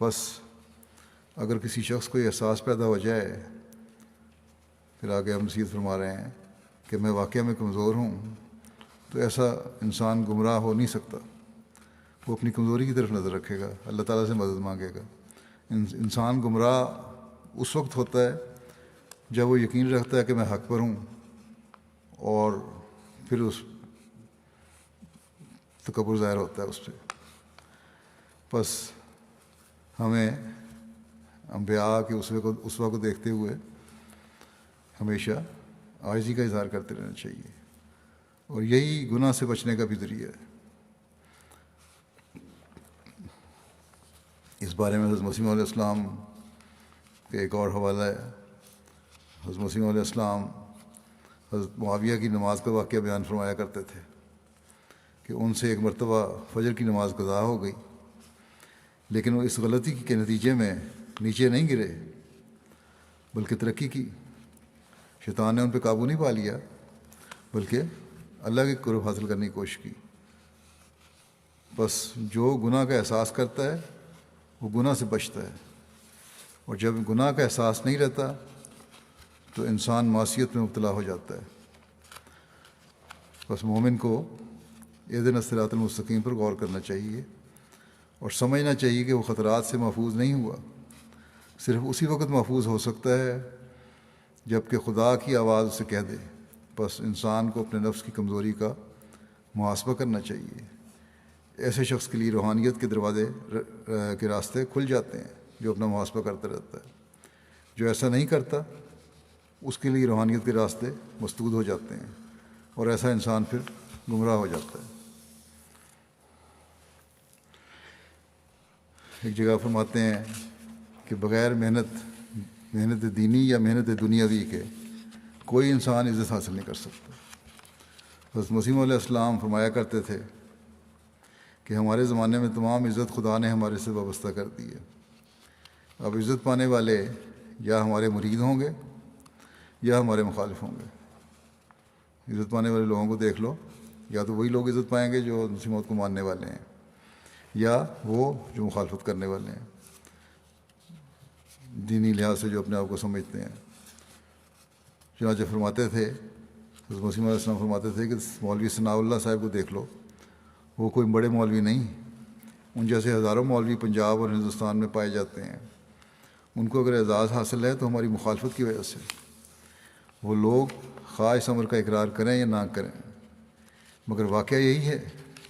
بس اگر کسی شخص کو یہ احساس پیدا ہو جائے، پھر آگے ہم نصیحت فرما رہے ہیں کہ میں واقعہ میں کمزور ہوں، تو ایسا انسان گمراہ ہو نہیں سکتا، وہ اپنی کمزوری کی طرف نظر رکھے گا، اللہ تعالیٰ سے مدد مانگے گا۔ انسان گمراہ اس وقت ہوتا ہے جب وہ یقین رکھتا ہے کہ میں حق پر ہوں، اور پھر اس تکبر ظاہر ہوتا ہے اس پہ۔ بس ہمیں انبیاء کے اسوہ کو دیکھتے ہوئے ہمیشہ عاجزی کا اظہار کرتے رہنا چاہیے، اور یہی گناہ سے بچنے کا بھی ذریعہ ہے۔ اس بارے میں حضرت مسیح علیہ السلام کا ایک اور حوالہ ہے۔ حضرت مسیح علیہ السلام حضرت معاویہ کی نماز کا واقعہ بیان فرمایا کرتے تھے کہ ان سے ایک مرتبہ فجر کی نماز قضا ہو گئی، لیکن وہ اس غلطی کے نتیجے میں نیچے نہیں گرے بلکہ ترقی کی۔ شیطان نے ان پہ قابو نہیں پا لیا، بلکہ اللہ کے قرب حاصل کرنے کی کوشش کی۔ بس جو گناہ کا احساس کرتا ہے وہ گناہ سے بچتا ہے، اور جب گناہ کا احساس نہیں رہتا تو انسان معصیت میں مبتلا ہو جاتا ہے۔ بس مومن کو اہدنا الصراط المستقیم پر غور کرنا چاہیے اور سمجھنا چاہیے کہ وہ خطرات سے محفوظ نہیں ہوا، صرف اسی وقت محفوظ ہو سکتا ہے جب کہ خدا کی آواز اسے کہہ دے۔ بس انسان کو اپنے نفس کی کمزوری کا محاسبہ کرنا چاہیے۔ ایسے شخص کے لیے روحانیت کے دروازے کے راستے کھل جاتے ہیں جو اپنا محاسبہ کرتا رہتا ہے۔ جو ایسا نہیں کرتا اس کے لیے روحانیت کے راستے مسدود ہو جاتے ہیں، اور ایسا انسان پھر گمراہ ہو جاتا ہے۔ ایک جگہ فرماتے ہیں کہ بغیر محنت دینی یا محنت دنیاوی کے کوئی انسان عزت حاصل نہیں کر سکتا۔ حضرت مسیح علیہ السلام فرمایا کرتے تھے کہ ہمارے زمانے میں تمام عزت خدا نے ہمارے سے وابستہ کر دی ہے، اب عزت پانے والے یا ہمارے مرید ہوں گے یا ہمارے مخالف ہوں گے۔ عزت پانے والے لوگوں کو دیکھ لو، یا تو وہی لوگ عزت پائیں گے جو مسیح موعود کو ماننے والے ہیں، یا وہ جو مخالفت کرنے والے ہیں دینی لحاظ سے، جو اپنے آپ کو سمجھتے ہیں۔ چنانچہ فرماتے تھے، حضرت مسیح علیہ السلام فرماتے تھے کہ مولوی ثناء اللہ صاحب کو دیکھ لو، وہ کوئی بڑے مولوی نہیں، ان جیسے ہزاروں مولوی پنجاب اور ہندوستان میں پائے جاتے ہیں۔ ان کو اگر اعزاز حاصل ہے تو ہماری مخالفت کی وجہ سے۔ وہ لوگ خواہ اس امر کا اقرار کریں یا نہ کریں، مگر واقعہ یہی ہے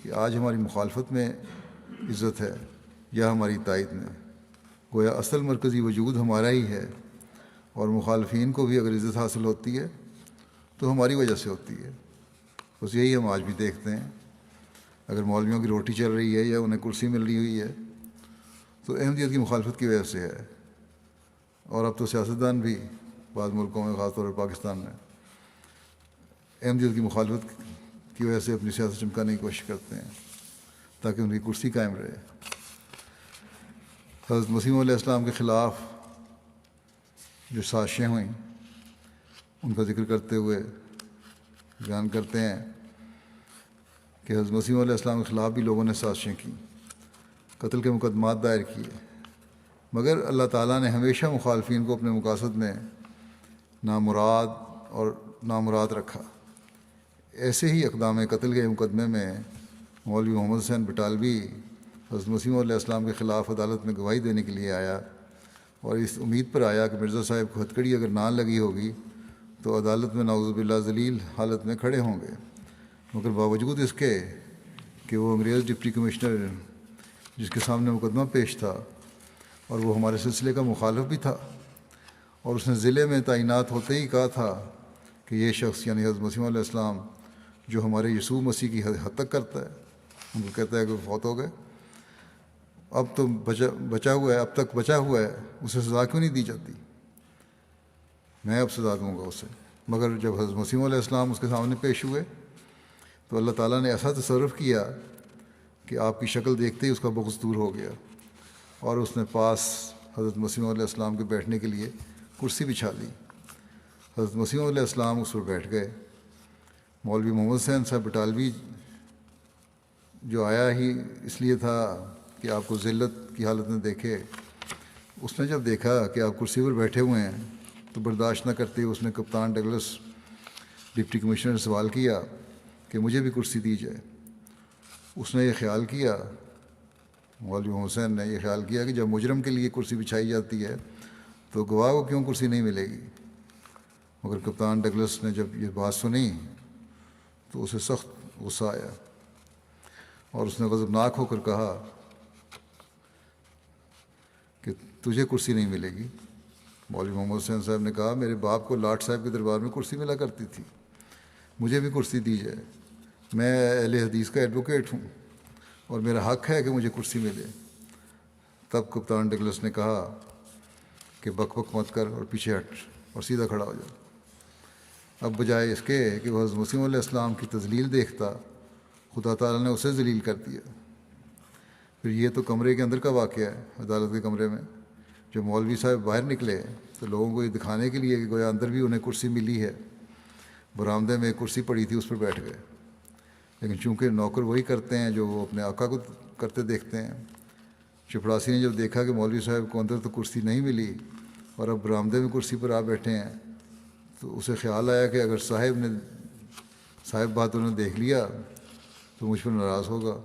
کہ آج ہماری مخالفت میں عزت ہے یا ہماری تائید میں۔ گویا اصل مرکزی وجود ہمارا ہی ہے، اور مخالفین کو بھی اگر عزت حاصل ہوتی ہے تو ہماری وجہ سے ہوتی ہے۔ بس یہی ہم آج بھی دیکھتے ہیں۔ اگر مولویوں کی روٹی چل رہی ہے یا انہیں کرسی مل رہی ہوئی ہے تو احمدیت کی مخالفت کی وجہ سے ہے۔ اور اب تو سیاستدان بھی بعض ملکوں میں، خاص طور پر پاکستان میں، احمدیت کی مخالفت کی وجہ سے اپنی سیاست چمکانے کی کوشش کرتے ہیں تاکہ ان کی کرسی قائم رہے۔ حضرت مسیح علیہ السلام کے خلاف جو سازشیں ہوئیں ان کا ذکر کرتے ہوئے بیان کرتے ہیں کہ حضرت مسیح علیہ السلام کے خلاف بھی لوگوں نے سازشیں کیں، قتل کے مقدمات دائر کیے، مگر اللہ تعالیٰ نے ہمیشہ مخالفین کو اپنے مقاصد میں نامراد رکھا۔ ایسے ہی اقدام قتل کے مقدمے میں مولوی محمد حسین بٹالوی حضرت مسیح علیہ السلام کے خلاف عدالت میں گواہی دینے کے لیے آیا، اور اس امید پر آیا کہ مرزا صاحب کو ہتکڑی اگر نہ لگی ہوگی تو عدالت میں نعوذ باللہ ذلیل حالت میں کھڑے ہوں گے، مگر باوجود اس کے کہ وہ انگریز ڈپٹی کمشنر جس کے سامنے مقدمہ پیش تھا اور وہ ہمارے سلسلے کا مخالف بھی تھا، اور اس نے ضلع میں تعینات ہوتے ہی کہا تھا کہ یہ شخص یعنی حضرت مسیح علیہ السلام جو ہمارے یسوع مسیح کی حد تک کرتا ہے، ان کو کہتا ہے کہ وہ فوت ہو گئے، اب تو بچا ہوا ہے، اب تک بچا ہوا ہے، اسے سزا کیوں نہیں دی جاتی؟ میں اب سزا دوں گا اسے۔ مگر جب حضرت مسیح علیہ السلام اس کے سامنے پیش ہوئے تو اللہ تعالیٰ نے ایسا تصرف کیا کہ آپ کی شکل دیکھتے ہی اس کا بغض دور ہو گیا، اور اس نے پاس حضرت مسیح علیہ السلام کے بیٹھنے کے لیے کرسی بچھا لی۔ حضرت مسیح علیہ السلام اس پر بیٹھ گئے۔ مولوی محمد حسین صاحب بٹالوی جو آیا ہی اس لیے تھا کہ آپ کو ذلت کی حالت میں دیکھے، اس نے جب دیکھا کہ آپ کرسی پر بیٹھے ہوئے ہیں تو برداشت نہ کرتے اس نے کپتان ڈگلس ڈپٹی کمشنر سے سوال کیا کہ مجھے بھی کرسی دی جائے۔ اس نے یہ خیال کیا، مولوی محمد حسین نے یہ خیال کیا کہ جب مجرم کے لیے کرسی بچھائی جاتی ہے تو گواہ کو کیوں کرسی نہیں ملے گی؟ مگر کپتان ڈگلس نے جب یہ بات سنی تو اسے سخت غصہ آیا، اور اس نے غضبناک ہو کر کہا کہ تجھے کرسی نہیں ملے گی۔ مولوی محمد حسین صاحب نے کہا میرے باپ کو لاٹ صاحب کے دربار میں کرسی ملا کرتی تھی، مجھے بھی کرسی دی جائے، میں اہل حدیث کا ایڈوکیٹ ہوں اور میرا حق ہے کہ مجھے کرسی ملے۔ تب کپتان ڈگلس نے کہا کہ بک بک مت کر اور پیچھے ہٹ اور سیدھا کھڑا ہو جا۔ اب بجائے اس کے کہ وہ حضرت مسیح علیہ السلام کی تذلیل دیکھتا، خدا تعالیٰ نے اسے ذلیل کر دیا۔ پھر یہ تو کمرے کے اندر کا واقعہ ہے، عدالت کے کمرے میں جب مولوی صاحب باہر نکلے تو لوگوں کو یہ دکھانے کے لیے کہ گویا اندر بھی انہیں کرسی ملی ہے، برآمدے میں ایک کرسی پڑی تھی، اس پر بیٹھ گئے۔ لیکن چونکہ نوکر وہی کرتے ہیں جو وہ اپنے آقا کو کرتے دیکھتے ہیں، چپڑاسی نے جب دیکھا کہ مولوی صاحب کو اندر تو کرسی نہیں ملی اور اب برآمدے میں کرسی پر آ بیٹھے ہیں، تو اسے خیال آیا کہ اگر صاحب بہادر نے دیکھ لیا تو مجھ پر ناراض ہوگا۔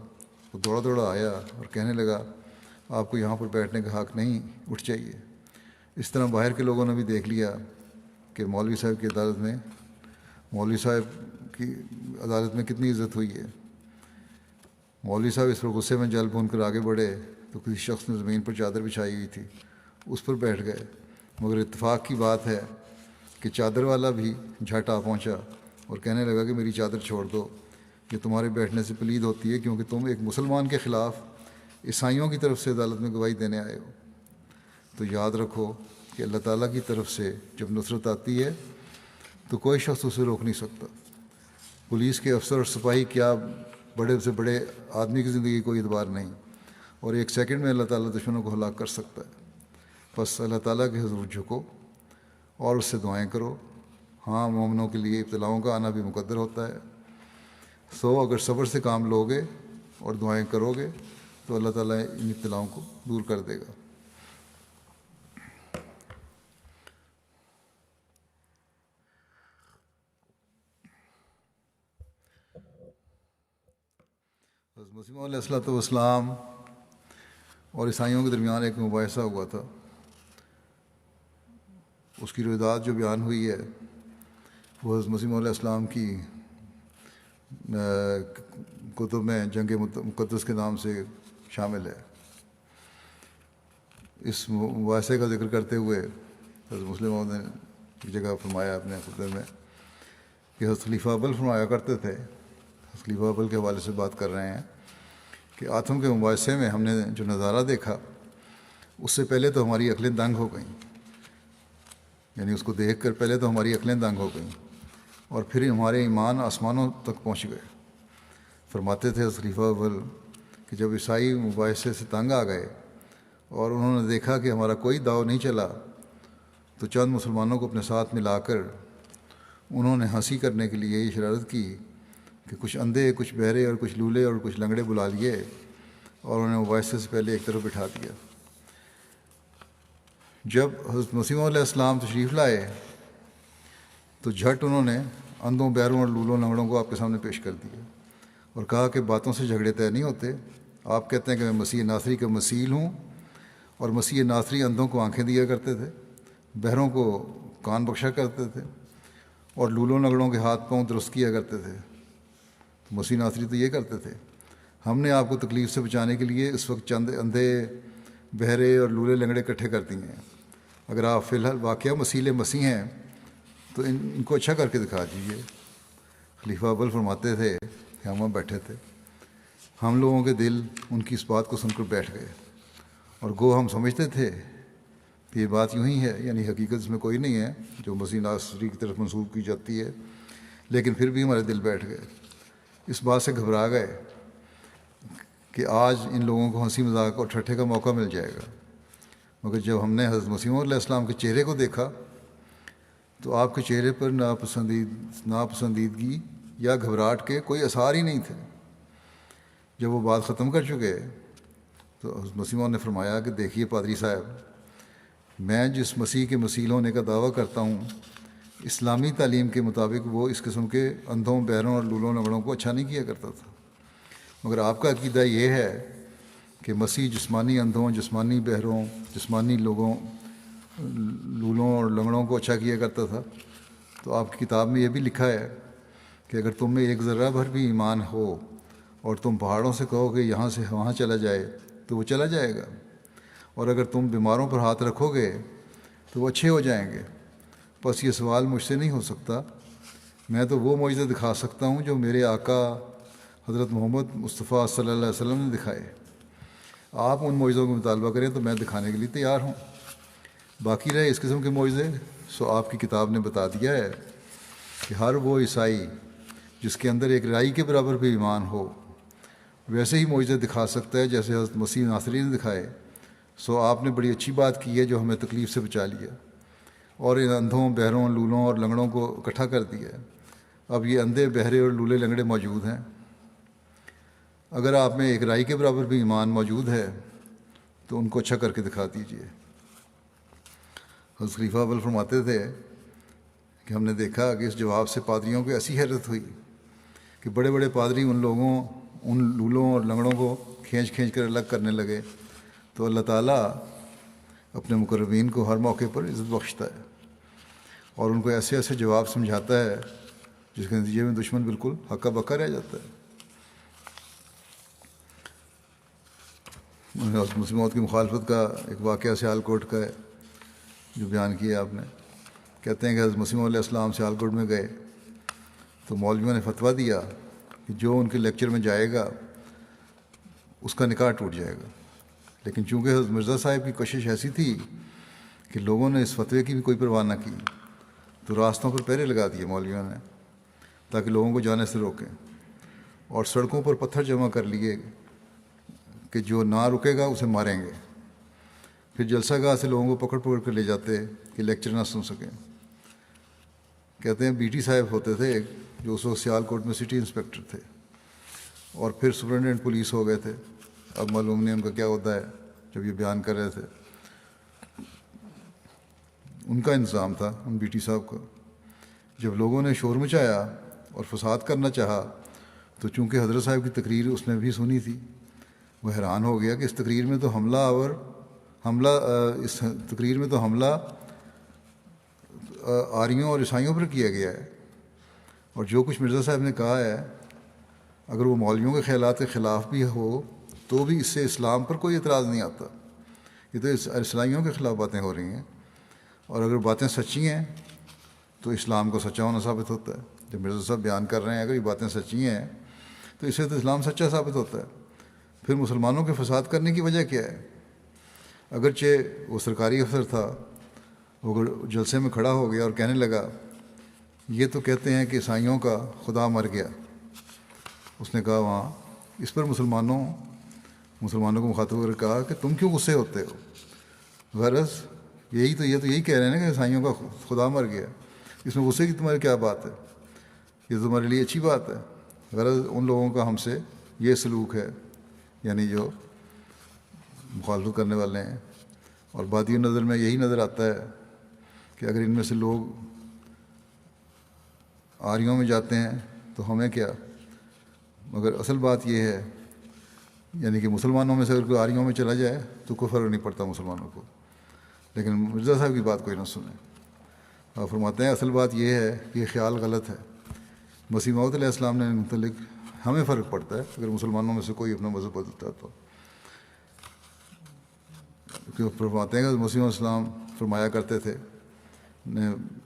وہ دوڑا دوڑا آیا اور کہنے لگا آپ کو یہاں پر بیٹھنے کا حق نہیں، اٹھ جائیے۔ اس طرح باہر کے لوگوں نے بھی دیکھ لیا کہ مولوی صاحب کی عدالت میں کتنی عزت ہوئی ہے۔ مولوی صاحب اس پر غصے میں جل بھون کر آگے بڑھے تو کسی شخص نے زمین پر چادر بچھائی ہوئی تھی، اس پر بیٹھ گئے، مگر اتفاق کی بات ہے کہ چادر والا بھی جھٹ آ پہنچا اور کہنے لگا کہ میری چادر چھوڑ دو، یہ تمہارے بیٹھنے سے پلید ہوتی ہے کیونکہ تم ایک مسلمان کے خلاف عیسائیوں کی طرف سے عدالت میں گواہی دینے آئے ہو۔ تو یاد رکھو کہ اللہ تعالیٰ کی طرف سے جب نصرت آتی ہے تو کوئی شخص اسے روک نہیں سکتا۔ پولیس کے افسر اور سپاہی کیا بڑے سے بڑے آدمی کی زندگی کوئی اعتبار نہیں، اور ایک سیکنڈ میں اللہ تعالیٰ دشمنوں کو ہلاک کر سکتا ہے۔ بس اللہ تعالیٰ کے حضور جھکو اور اس سے دعائیں کرو۔ ہاں، مومنوں کے لیے ابتلاؤں کا آنا بھی مقدر ہوتا ہے، اگر صبر سے کام لوگے اور دعائیں کرو گے تو اللہ تعالیٰ ان ابتلاؤں کو دور کر دے گا۔ حضرت مسیح علیہ الصلوۃ والسلام اور عیسائیوں کے درمیان ایک مباحثہ ہوا تھا۔ اس کی روایات جو بیان ہوئی ہے وہ حضرت مسیح علیہ السلام کی کتب میں جنگ مقدس کے نام سے شامل ہے۔ اس مباحثے کا ذکر کرتے ہوئے حضرت مسلم نے ایک جگہ فرمایا اپنے خطبے میں کہ حضرت خلیفہ اول فرمایا کرتے تھے، حضرت خلیفہ اول کے حوالے سے بات کر رہے ہیں، کہ آتم کے مباحثے میں ہم نے جو نظارہ دیکھا اس سے پہلے تو ہماری عقلیں دنگ ہو گئیں، یعنی اس کو دیکھ کر پہلے تو ہماری عقلیں دنگ ہو گئیں اور پھر ہمارے ایمان آسمانوں تک پہنچ گئے۔ فرماتے تھے حضرت خلیفہ اول کہ جب عیسائی مباحثے سے تنگ آ گئے اور انہوں نے دیکھا کہ ہمارا کوئی داؤ نہیں چلا تو چند مسلمانوں کو اپنے ساتھ ملا کر انہوں نے ہنسی کرنے کے لیے یہ شرارت کی کہ کچھ اندھے، کچھ بہرے اور کچھ لولے اور کچھ لنگڑے بلا لیے اور انہیں مباحثے سے پہلے ایک طرف بٹھا دیا۔ جب حضرت مسیح علیہ السلام تشریف لائے تو جھٹ انہوں نے اندھوں، بہروں اور لولوں لنگڑوں کو آپ کے سامنے پیش کر دیا اور کہا کہ باتوں سے جھگڑے طے نہیں ہوتے۔ آپ کہتے ہیں کہ میں مسیح ناصری کا مثیل ہوں، اور مسیح ناصری اندھوں کو آنکھیں دیا کرتے تھے، بہروں کو کان بخشا کرتے تھے اور لولوں لنگڑوں کے ہاتھ پاؤں درست کیا کرتے تھے۔ مسیح ناصری تو یہ کرتے تھے۔ ہم نے آپ کو تکلیف سے بچانے کے لیے اس وقت چند اندھے، بہرے اور لولے لنگڑے اکٹھے کر دیے ہیں۔ اگر آپ فی الحال واقعہ مسیح مسیح ہیں تو ان کو اچھا کر کے دکھا دیجیے۔ خلیفہ اول فرماتے تھے کہ ہم بیٹھے تھے، ہم لوگوں کے دل ان کی اس بات کو سن کر بیٹھ گئے، اور گو ہم سمجھتے تھے کہ یہ بات یوں ہی ہے، یعنی حقیقت اس میں کوئی نہیں ہے جو مسیح ناصری کی طرف منسوب کی جاتی ہے، لیکن پھر بھی ہمارے دل بیٹھ گئے۔ اس بات سے گھبرا گئے کہ آج ان لوگوں کو ہنسی مذاق اور ٹھٹھے کا موقع مل جائے گا، مگر جب ہم نے حضرت مسیح علیہ السلام کے چہرے کو دیکھا تو آپ کے چہرے پر ناپسندیدگی یا گھبراہٹ کے کوئی آثار ہی نہیں تھے۔ جب وہ بات ختم کر چکے تو حضرت مسیح نے فرمایا کہ دیکھیے پادری صاحب، میں جس مسیح کے مثیل ہونے کا دعویٰ کرتا ہوں، اسلامی تعلیم کے مطابق وہ اس قسم کے اندھوں، بہروں اور لولوں لنگڑوں کو اچھا نہیں کیا کرتا تھا، مگر آپ کا عقیدہ یہ ہے کہ مسیح جسمانی اندھوں، جسمانی بہروں، جسمانی لولوں اور لنگڑوں کو اچھا کیا کرتا تھا۔ تو آپ کی کتاب میں یہ بھی لکھا ہے کہ اگر تم میں ایک ذرہ بھر بھی ایمان ہو اور تم پہاڑوں سے کہو کہ یہاں سے وہاں چلا جائے تو وہ چلا جائے گا، اور اگر تم بیماروں پر ہاتھ رکھو گے تو وہ اچھے ہو جائیں گے۔ بس یہ سوال مجھ سے نہیں ہو سکتا، میں تو وہ معجزے دکھا سکتا ہوں جو میرے آقا حضرت محمد مصطفیٰ صلی اللہ علیہ وسلم نے دکھائے۔ آپ ان معجزوں کا مطالبہ کریں تو میں دکھانے کے لیے تیار ہوں۔ باقی رہے اس قسم کے معجزے، سو آپ کی کتاب نے بتا دیا ہے کہ ہر وہ عیسائی جس کے اندر ایک رائی کے برابر بھی ایمان ہو ویسے ہی معجزے دکھا سکتا ہے جیسے حضرت مسیح ناصری نے دکھائے۔ سو آپ نے بڑی اچھی بات کی ہے جو ہمیں تکلیف سے بچا لیا اور ان اندھوں، بہروں، لولوں اور لنگڑوں کو اکٹھا کر دیا ہے۔ اب یہ اندھے، بہرے اور لولے لنگڑے موجود ہیں۔ اگر آپ میں ایک رائی کے برابر بھی ایمان موجود ہے تو ان کو اچھا کر کے دکھا دیجیے۔ حضرت خلیفہ اول فرماتے تھے کہ ہم نے دیکھا کہ اس جواب سے پادریوں کو ایسی حیرت ہوئی کہ بڑے بڑے پادری ان لولوں اور لنگڑوں کو کھینچ کر الگ کرنے لگے۔ تو اللہ تعالیٰ اپنے مقربین کو ہر موقع پر عزت بخشتا ہے اور ان کو ایسے ایسے جواب سمجھاتا ہے جس کے نتیجے میں دشمن بالکل ہکا بکا رہ جاتا ہے۔ مسلم موت کی مخالفت کا ایک واقعہ سیال کوٹ کا ہے جو بیان کیا آپ نے۔ کہتے ہیں کہ حضرت مسیح علیہ السلام سیال کوٹ میں گئے تو مولویوں نے فتویٰ دیا کہ جو ان کے لیکچر میں جائے گا اس کا نکاح ٹوٹ جائے گا، لیکن چونکہ حضرت مرزا صاحب کی کوشش ایسی تھی کہ لوگوں نے اس فتوے کی بھی کوئی پرواہ نہ کی تو راستوں پر پہرے لگا دیے مولویوں نے تاکہ لوگوں کو جانے سے روکیں، اور سڑکوں پر پتھر جمع کر لیے کہ جو نہ رکے گا اسے ماریں گے۔ پھر جلسہ گاہ سے لوگوں کو پکڑ پکڑ کر لے جاتے کہ لیکچر نہ سن سکیں۔ کہتے ہیں بی ٹی صاحب ہوتے تھے ایک، جو اس وقت سیال کوٹ میں سٹی انسپیکٹر تھے، اور پھر سپرنٹینڈنٹ پولیس ہو گئے تھے۔ اب معلوم نہیں ان کا کیا ہوتا ہے۔ جب یہ بیان کر رہے تھے، ان کا انتظام تھا ان بی ٹی صاحب کا۔ جب لوگوں نے شور مچایا اور فساد کرنا چاہا تو چونکہ حضرت صاحب کی تقریر اس نے بھی سنی تھی، وہ حیران ہو گیا کہ اس تقریر میں تو حملہ آریوں اور عیسائیوں پر کیا گیا ہے، اور جو کچھ مرزا صاحب نے کہا ہے اگر وہ مولویوں کے خیالات کے خلاف بھی ہو تو بھی اس سے اسلام پر کوئی اعتراض نہیں آتا۔ یہ تو عیسائیوں کے خلاف باتیں ہو رہی ہیں، اور اگر باتیں سچی ہیں تو اسلام کو سچا ہونا ثابت ہوتا ہے۔ جب مرزا صاحب بیان کر رہے ہیں اگر یہ باتیں سچی ہیں تو اس سے تو اسلام سچا ثابت ہوتا ہے۔ پھر مسلمانوں کے فساد کرنے کی وجہ کیا ہے؟ اگرچہ وہ سرکاری افسر تھا، وہ جلسے میں کھڑا ہو گیا اور کہنے لگا یہ تو کہتے ہیں کہ عیسائیوں کا خدا مر گیا۔ اس نے کہا وہاں، اس پر مسلمانوں کو مخاطب کر کہا کہ تم کیوں غصے ہوتے ہو؟ غرض یہ تو یہی کہہ رہے ہیں نا کہ عیسائیوں کا خدا مر گیا، اس میں غصے کی تمہاری کیا بات ہے؟ یہ تمہارے لیے اچھی بات ہے۔ غرض ان لوگوں کا ہم سے یہ سلوک ہے، یعنی جو مخالفت کرنے والے ہیں، اور بادی نظر میں یہی نظر آتا ہے کہ اگر ان میں سے لوگ آریوں میں جاتے ہیں تو ہمیں کیا، مگر اصل بات یہ ہے یعنی کہ مسلمانوں میں سے اگر کوئی آریوں میں چلا جائے تو کوئی فرق نہیں پڑتا مسلمانوں کو۔ لیکن مرزا صاحب کی بات کوئی نہ سنے۔ آپ فرماتے ہیں اصل بات یہ ہے کہ یہ خیال غلط ہے۔ مسیح موعود علیہ السلام نے متعلق ہمیں فرق پڑتا ہے اگر مسلمانوں میں سے کوئی اپنا مذہب بدلتا تو۔ فرماتے ہیں کہ مسیح علیہ السلام فرمایا کرتے تھے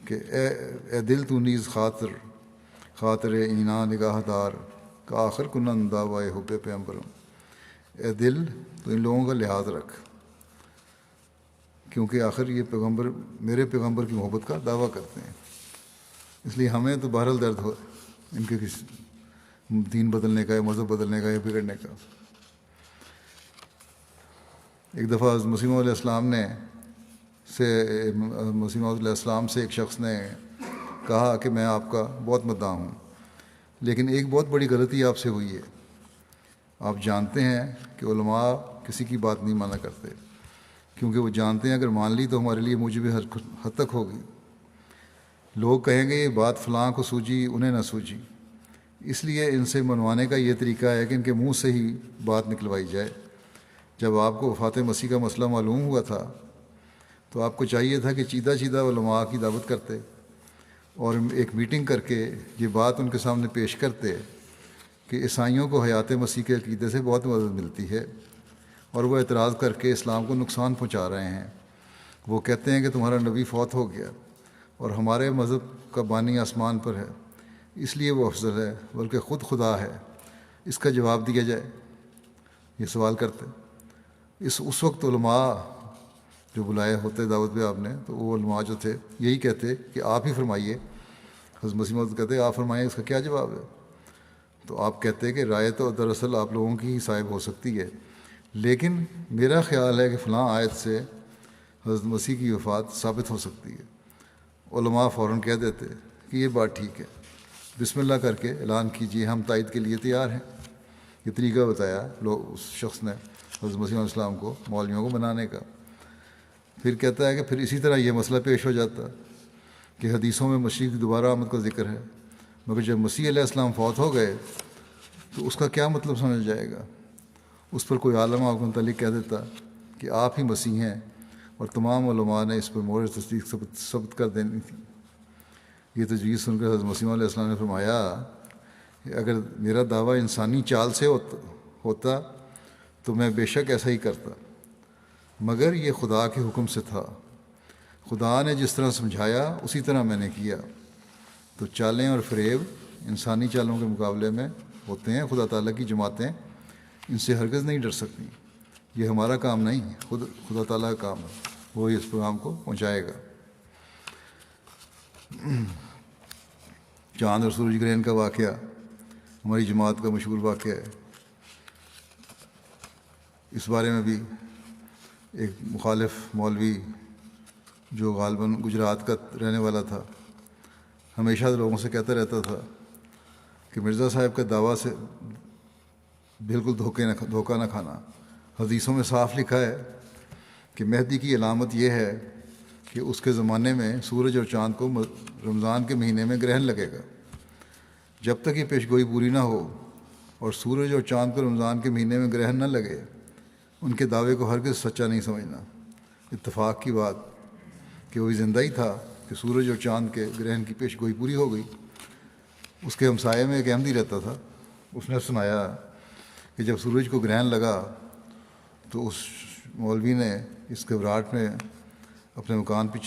کہ اے دل تو نیز خاطر اینا نگاہ دار کا آخر کنن دعوائے حب پیغمبرم۔ اے دل تو ان لوگوں کا لحاظ رکھ، کیونکہ آخر یہ پیغمبر میرے پیغمبر کی محبت کا دعویٰ کرتے ہیں، اس لیے ہمیں تو بہرحال درد ہو ان کے کسی دین بدلنے کا یا مذہب بدلنے کا یا بگڑنے کا۔ ایک دفعہ مسیح علیہ السلام سے ایک شخص نے کہا کہ میں آپ کا بہت مداح ہوں، لیکن ایک بہت بڑی غلطی آپ سے ہوئی ہے۔ آپ جانتے ہیں کہ علماء کسی کی بات نہیں مانا کرتے، کیونکہ وہ جانتے ہیں اگر مان لی تو ہمارے لیے موجب حد تک ہوگی۔ لوگ کہیں گے یہ بات فلاں کو سوجی انہیں نہ سوجی، اس لیے ان سے منوانے کا یہ طریقہ ہے کہ ان کے منہ سے ہی بات نکلوائی جائے۔ جب آپ کو وفات مسیح کا مسئلہ معلوم ہوا تھا تو آپ کو چاہیے تھا کہ چیدہ علماء کی دعوت کرتے اور ایک میٹنگ کر کے یہ بات ان کے سامنے پیش کرتے کہ عیسائیوں کو حیات مسیح کے عقیدے سے بہت مدد ملتی ہے اور وہ اعتراض کر کے اسلام کو نقصان پہنچا رہے ہیں۔ وہ کہتے ہیں کہ تمہارا نبی فوت ہو گیا اور ہمارے مذہب کا بانی آسمان پر ہے، اس لیے وہ افضل ہے بلکہ خود خدا ہے۔ اس کا جواب دیا جائے، یہ سوال کرتے۔ اس وقت علماء جو بلائے ہوتے دعوت پہ آپ نے، تو وہ علماء جو تھے یہی کہتے کہ آپ ہی فرمائیے۔ حضرت مسیح موعود کہتے آپ فرمائیں اس کا کیا جواب ہے؟ تو آپ کہتے کہ رائے تو دراصل آپ لوگوں کی ہی صاحب ہو سکتی ہے، لیکن میرا خیال ہے کہ فلاں آیت سے حضرت مسیح کی وفات ثابت ہو سکتی ہے۔ علماء فوراً کہہ دیتے کہ یہ بات ٹھیک ہے، بسم اللہ کر کے اعلان کیجیے، ہم تائید کے لیے تیار ہیں۔ یہ طریقہ بتایا اس شخص نے حضرت مسیح علیہ السلام کو مولویوں کو بنانے کا۔ پھر کہتا ہے کہ پھر اسی طرح یہ مسئلہ پیش ہو جاتا کہ حدیثوں میں مسیح کی دوبارہ آمد کا ذکر ہے، مگر جب مسیح علیہ السلام فوت ہو گئے تو اس کا کیا مطلب سمجھ جائے گا؟ اس پر کوئی عالم آپ کو متعلق کہہ دیتا کہ آپ ہی مسیح ہیں، اور تمام علماء نے اس پر مہر تصدیق ثبت کر دینی تھی۔ یہ تجویز سن کر حضرت مسیح علیہ السلام نے فرمایا کہ اگر میرا دعویٰ انسانی چال سے ہوتا تو میں بے شک ایسا ہی کرتا، مگر یہ خدا کے حکم سے تھا۔ خدا نے جس طرح سمجھایا اسی طرح میں نے کیا۔ تو چالیں اور فریب انسانی چالوں کے مقابلے میں ہوتے ہیں۔ خدا تعالیٰ کی جماعتیں ان سے ہرگز نہیں ڈر سکتی۔ یہ ہمارا کام نہیں، خدا تعالیٰ کا کام ہے، وہی اس پیغام کو پہنچائے گا۔ چاند اور سورج گرہن کا واقعہ ہماری جماعت کا مشہور واقعہ ہے۔ اس بارے میں بھی ایک مخالف مولوی جو غالباً گجرات کا رہنے والا تھا، ہمیشہ لوگوں سے کہتا رہتا تھا کہ مرزا صاحب کا دعویٰ سے بالکل دھوکہ نہ کھانا۔ حدیثوں میں صاف لکھا ہے کہ مہدی کی علامت یہ ہے کہ اس کے زمانے میں سورج اور چاند کو رمضان کے مہینے میں گرہن لگے گا۔ جب تک یہ پیشگوئی پوری نہ ہو اور سورج اور چاند کو رمضان کے مہینے میں گرہن نہ لگے، ان کے دعوے کو ہرگز سچا نہیں سمجھنا۔ اتفاق کی بات کہ وہی زندہ ہی تھا کہ سورج اور چاند کے گرہن کی پیشگوئی پوری ہو گئی۔ اس کے ہمسائے میں ایک احمدی رہتا تھا، اس نے سنایا کہ جب سورج کو گرہن لگا تو اس مولوی نے اس گھبراہٹ میں اپنے مکان کی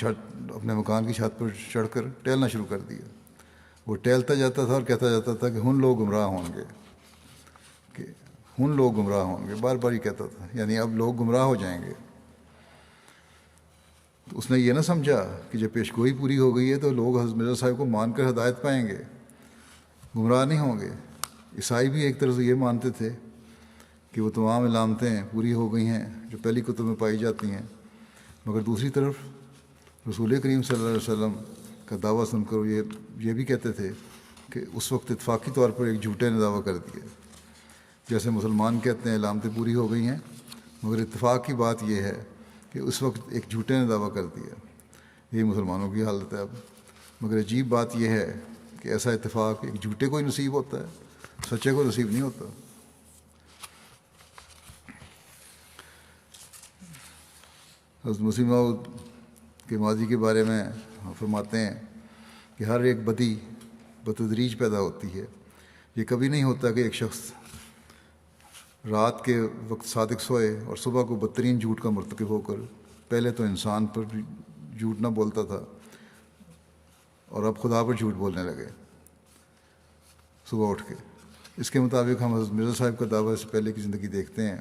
چھت پر چڑھ کر ٹہلنا شروع کر دیا۔ وہ ٹہلتا جاتا تھا اور کہتا جاتا تھا کہ ہن لوگ گمراہ ہوں گے، کہ ہن لوگ گمراہ ہوں گے، بار بار ہی کہتا تھا، یعنی اب لوگ گمراہ ہو جائیں گے۔ تو اس نے یہ نہ سمجھا کہ جب پیشگوئی پوری ہو گئی ہے تو لوگ حضرت مرزا صاحب کو مان کر ہدایت پائیں گے، گمراہ نہیں ہوں گے۔ عیسائی بھی ایک طرح سے یہ مانتے تھے کہ وہ تمام علامتیں پوری ہو گئی ہیں جو پہلی کتب میں پائی جاتی ہیں، مگر دوسری طرف رسول کریم صلی اللہ علیہ وسلم کا دعویٰ سن کر یہ بھی کہتے تھے کہ اس وقت اتفاقی طور پر ایک جھوٹے نے دعویٰ کر دیا۔ جیسے مسلمان کہتے ہیں علامتیں پوری ہو گئی ہیں، مگر اتفاق کی بات یہ ہے کہ اس وقت ایک جھوٹے نے دعویٰ کر دیا۔ یہی مسلمانوں کی حالت ہے اب۔ مگر عجیب بات یہ ہے کہ ایسا اتفاق ایک جھوٹے کو ہی نصیب ہوتا ہے، سچے کو نصیب نہیں ہوتا۔ حضرت مسیح موعود کے ماضی کے بارے میں فرماتے ہیں کہ ہر ایک بدی بتدریج پیدا ہوتی ہے۔ یہ کبھی نہیں ہوتا کہ ایک شخص رات کے وقت صادق سوئے اور صبح کو بدترین جھوٹ کا مرتکب ہو کر پہلے تو انسان پر جھوٹ نہ بولتا تھا اور اب خدا پر جھوٹ بولنے لگے صبح اٹھ کے۔ اس کے مطابق ہم حضرت مرزا صاحب کا دعویٰ سے پہلے کی زندگی دیکھتے ہیں۔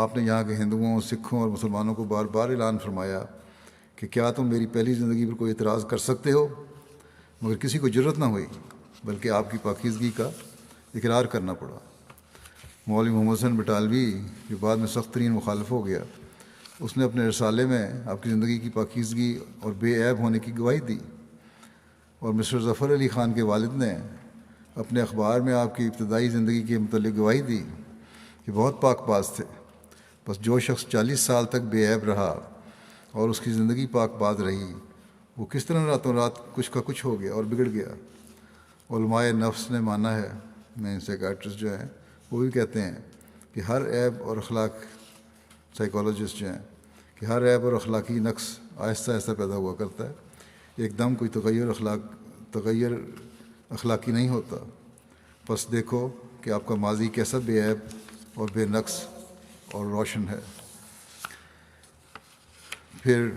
آپ نے یہاں کے ہندوؤں، سکھوں اور مسلمانوں کو بار بار اعلان فرمایا کہ کیا تم میری پہلی زندگی پر کوئی اعتراض کر سکتے ہو؟ مگر کسی کو جرت نہ ہوئی، بلکہ آپ کی پاکیزگی کا اقرار کرنا پڑا۔ مولوی محمد حسن بٹالوی جو بعد میں سخت ترین مخالف ہو گیا، اس نے اپنے رسالے میں آپ کی زندگی کی پاکیزگی اور بے عیب ہونے کی گواہی دی، اور مسٹر ظفر علی خان کے والد نے اپنے اخبار میں آپ کی ابتدائی زندگی کے متعلق گواہی دی کہ بہت پاک باز تھے۔ بس جو شخص 40 سال تک بے عیب رہا اور اس کی زندگی پاک باز رہی، وہ کس طرح راتوں رات کچھ کا کچھ ہو گیا اور بگڑ گیا۔ علماء نفس نے مانا ہے، میں سائیکیٹرسٹ جو ہیں وہ بھی کہتے ہیں کہ ہر عیب اور سائیکالوجسٹ جو ہیں کہ ہر عیب اور اخلاقی نقص آہستہ آہستہ پیدا ہوا کرتا ہے، ایک دم کوئی تغیر اخلاقی نہیں ہوتا۔ بس دیکھو کہ آپ کا ماضی کیسا بے عیب اور بے نقص اور روشن ہے۔ پھر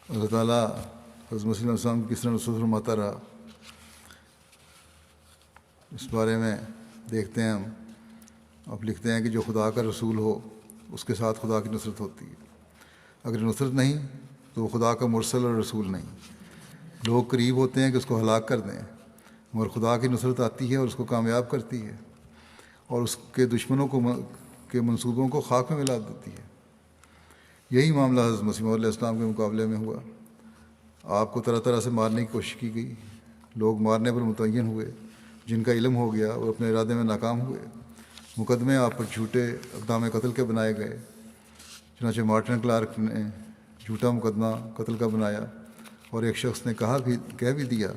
اللہ تعالیٰ حضرت مسیح علیہ السلام کی کس طرح نصرت فرماتا رہا، اس بارے میں دیکھتے ہیں ہم۔ آپ لکھتے ہیں کہ جو خدا کا رسول ہو اس کے ساتھ خدا کی نصرت ہوتی ہے، اگر نصرت نہیں تو وہ خدا کا مرسل اور رسول نہیں۔ لوگ قریب ہوتے ہیں کہ اس کو ہلاک کر دیں، مگر خدا کی نصرت آتی ہے اور اس کو کامیاب کرتی ہے اور اس کے دشمنوں کے منصوبوں کو خاک میں ملا دیتی ہے۔ یہی معاملہ حضرت مسیح موعود علیہ السلام کے مقابلے میں ہوا۔ آپ کو طرح طرح سے مارنے کی کوشش کی گئی، لوگ مارنے پر متعین ہوئے، جن کا علم ہو گیا اور اپنے ارادے میں ناکام ہوئے۔ مقدمے آپ پر جھوٹے اقدام قتل کے بنائے گئے، چنانچہ مارٹن کلارک نے جھوٹا مقدمہ قتل کا بنایا، اور ایک شخص نے کہہ بھی دیا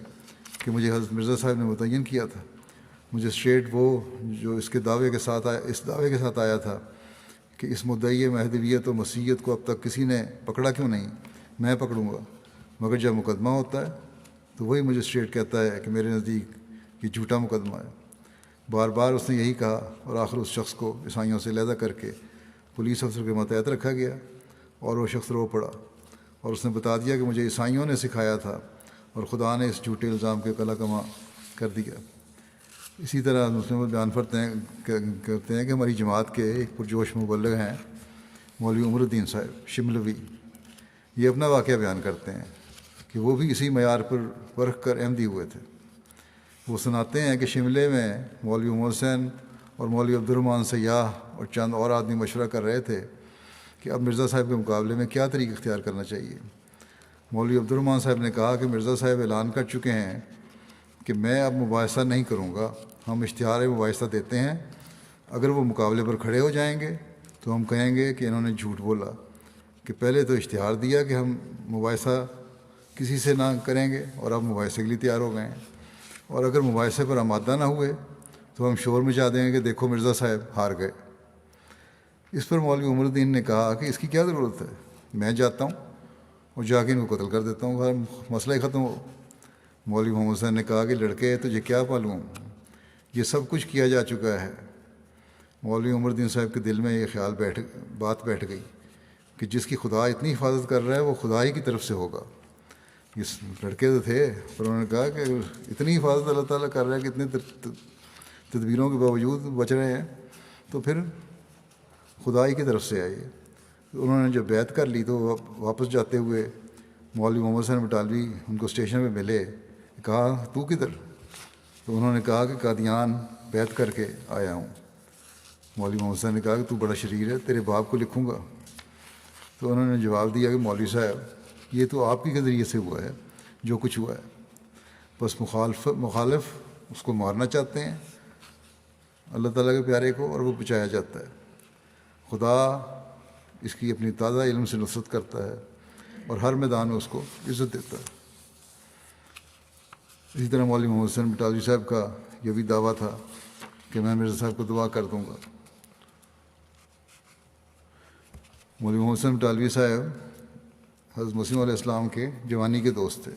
کہ مجھے حضرت مرزا صاحب نے متعین کیا تھا۔ مجسٹریٹ وہ جو اس دعوے کے ساتھ آیا تھا کہ اس مدعی مہدویت و مسیحیت کو اب تک کسی نے پکڑا کیوں نہیں، میں پکڑوں گا۔ مگر جب مقدمہ ہوتا ہے تو وہی مجسٹریٹ کہتا ہے کہ میرے نزدیک یہ جھوٹا مقدمہ ہے۔ بار بار اس نے یہی کہا، اور آخر اس شخص کو عیسائیوں سے علیحدہ کر کے پولیس افسر کے ماتحت رکھا گیا، اور وہ شخص رو پڑا اور اس نے بتا دیا کہ مجھے عیسائیوں نے سکھایا تھا اور خدا نے اس جھوٹے الزام کے قلع کما کر دیا۔ اسی طرح مسلم بیان کرتے ہیں کہ ہماری جماعت کے ایک پرجوش مبلغ ہیں مولوی عمر الدین صاحب شملوی، یہ اپنا واقعہ بیان کرتے ہیں کہ وہ بھی اسی معیار پر پرکھ کر احمدی ہوئے تھے۔ وہ سناتے ہیں کہ شملے میں مولوی عمر حسین اور مولوی عبدالرحمٰن سیاح اور چند اور آدمی مشورہ کر رہے تھے کہ اب مرزا صاحب کے مقابلے میں کیا طریقہ اختیار کرنا چاہیے۔ مولوی عبدالرحمٰن صاحب نے کہا کہ مرزا صاحب اعلان کر چکے ہیں کہ میں اب مباحثہ نہیں کروں گا، ہم اشتہار مباحثہ دیتے ہیں، اگر وہ مقابلے پر کھڑے ہو جائیں گے تو ہم کہیں گے کہ انہوں نے جھوٹ بولا کہ پہلے تو اشتہار دیا کہ ہم مباحثہ کسی سے نہ کریں گے اور اب مباحثے کے لیے تیار ہو گئے ہیں، اور اگر مباحثے پر آمادہ نہ ہوئے تو ہم شور مچا دیں گے کہ دیکھو مرزا صاحب ہار گئے۔ اس پر مولوی عمر الدین نے کہا کہ اس کی کیا ضرورت ہے، میں جاتا ہوں اور جا کے ان کو قتل کر دیتا ہوں، مسئلہ ہی ختم ہو۔ مولوی محمد حسین نے کہا کہ لڑکے تجھے کیا معلوم، یہ سب کچھ کیا جا چکا ہے۔ مولوی عمر الدین صاحب کے دل میں یہ خیال بات بیٹھ گئی کہ جس کی خدا اتنی حفاظت کر رہا ہے وہ خدا ہی کی طرف سے ہوگا۔ اس لڑکے تو تھے پر انہوں نے کہا کہ اتنی حفاظت اللہ تعالیٰ کر رہا ہے کہ اتنے تدبیروں کے باوجود بچ رہے ہیں تو پھر خدا ہی کی طرف سے آئیے۔ انہوں نے جب بیعت کر لی تو واپس جاتے ہوئے مولوی محمد حسین بٹالوی ان کو اسٹیشن پہ ملے، کہا تو کدھر؟ تو انہوں نے کہا کہ قادیان بیعت کر کے آیا ہوں۔ مولوی محمد حسین نے کہا کہ تو بڑا شریر ہے، تیرے باپ کو لکھوں گا۔ تو انہوں نے جواب دیا کہ مولوی صاحب یہ تو آپ ہی کے ذریعے سے ہوا ہے جو کچھ ہوا ہے، بس مخالف اس کو مارنا چاہتے ہیں اللہ تعالیٰ کے پیارے کو، اور وہ بچایا جاتا ہے۔ خدا اس کی اپنی تازہ علم سے نصرت کرتا ہے اور ہر میدان میں اس کو عزت دیتا ہے۔ اسی طرح مولوی محمد حسین بٹالوی صاحب کا یہ بھی دعویٰ تھا کہ میں مرزا صاحب کو دعا کر دوں گا۔ مولوی محمد حسین بٹالوی صاحب حضرت مسیح علیہ السلام کے جوانی کے دوست تھے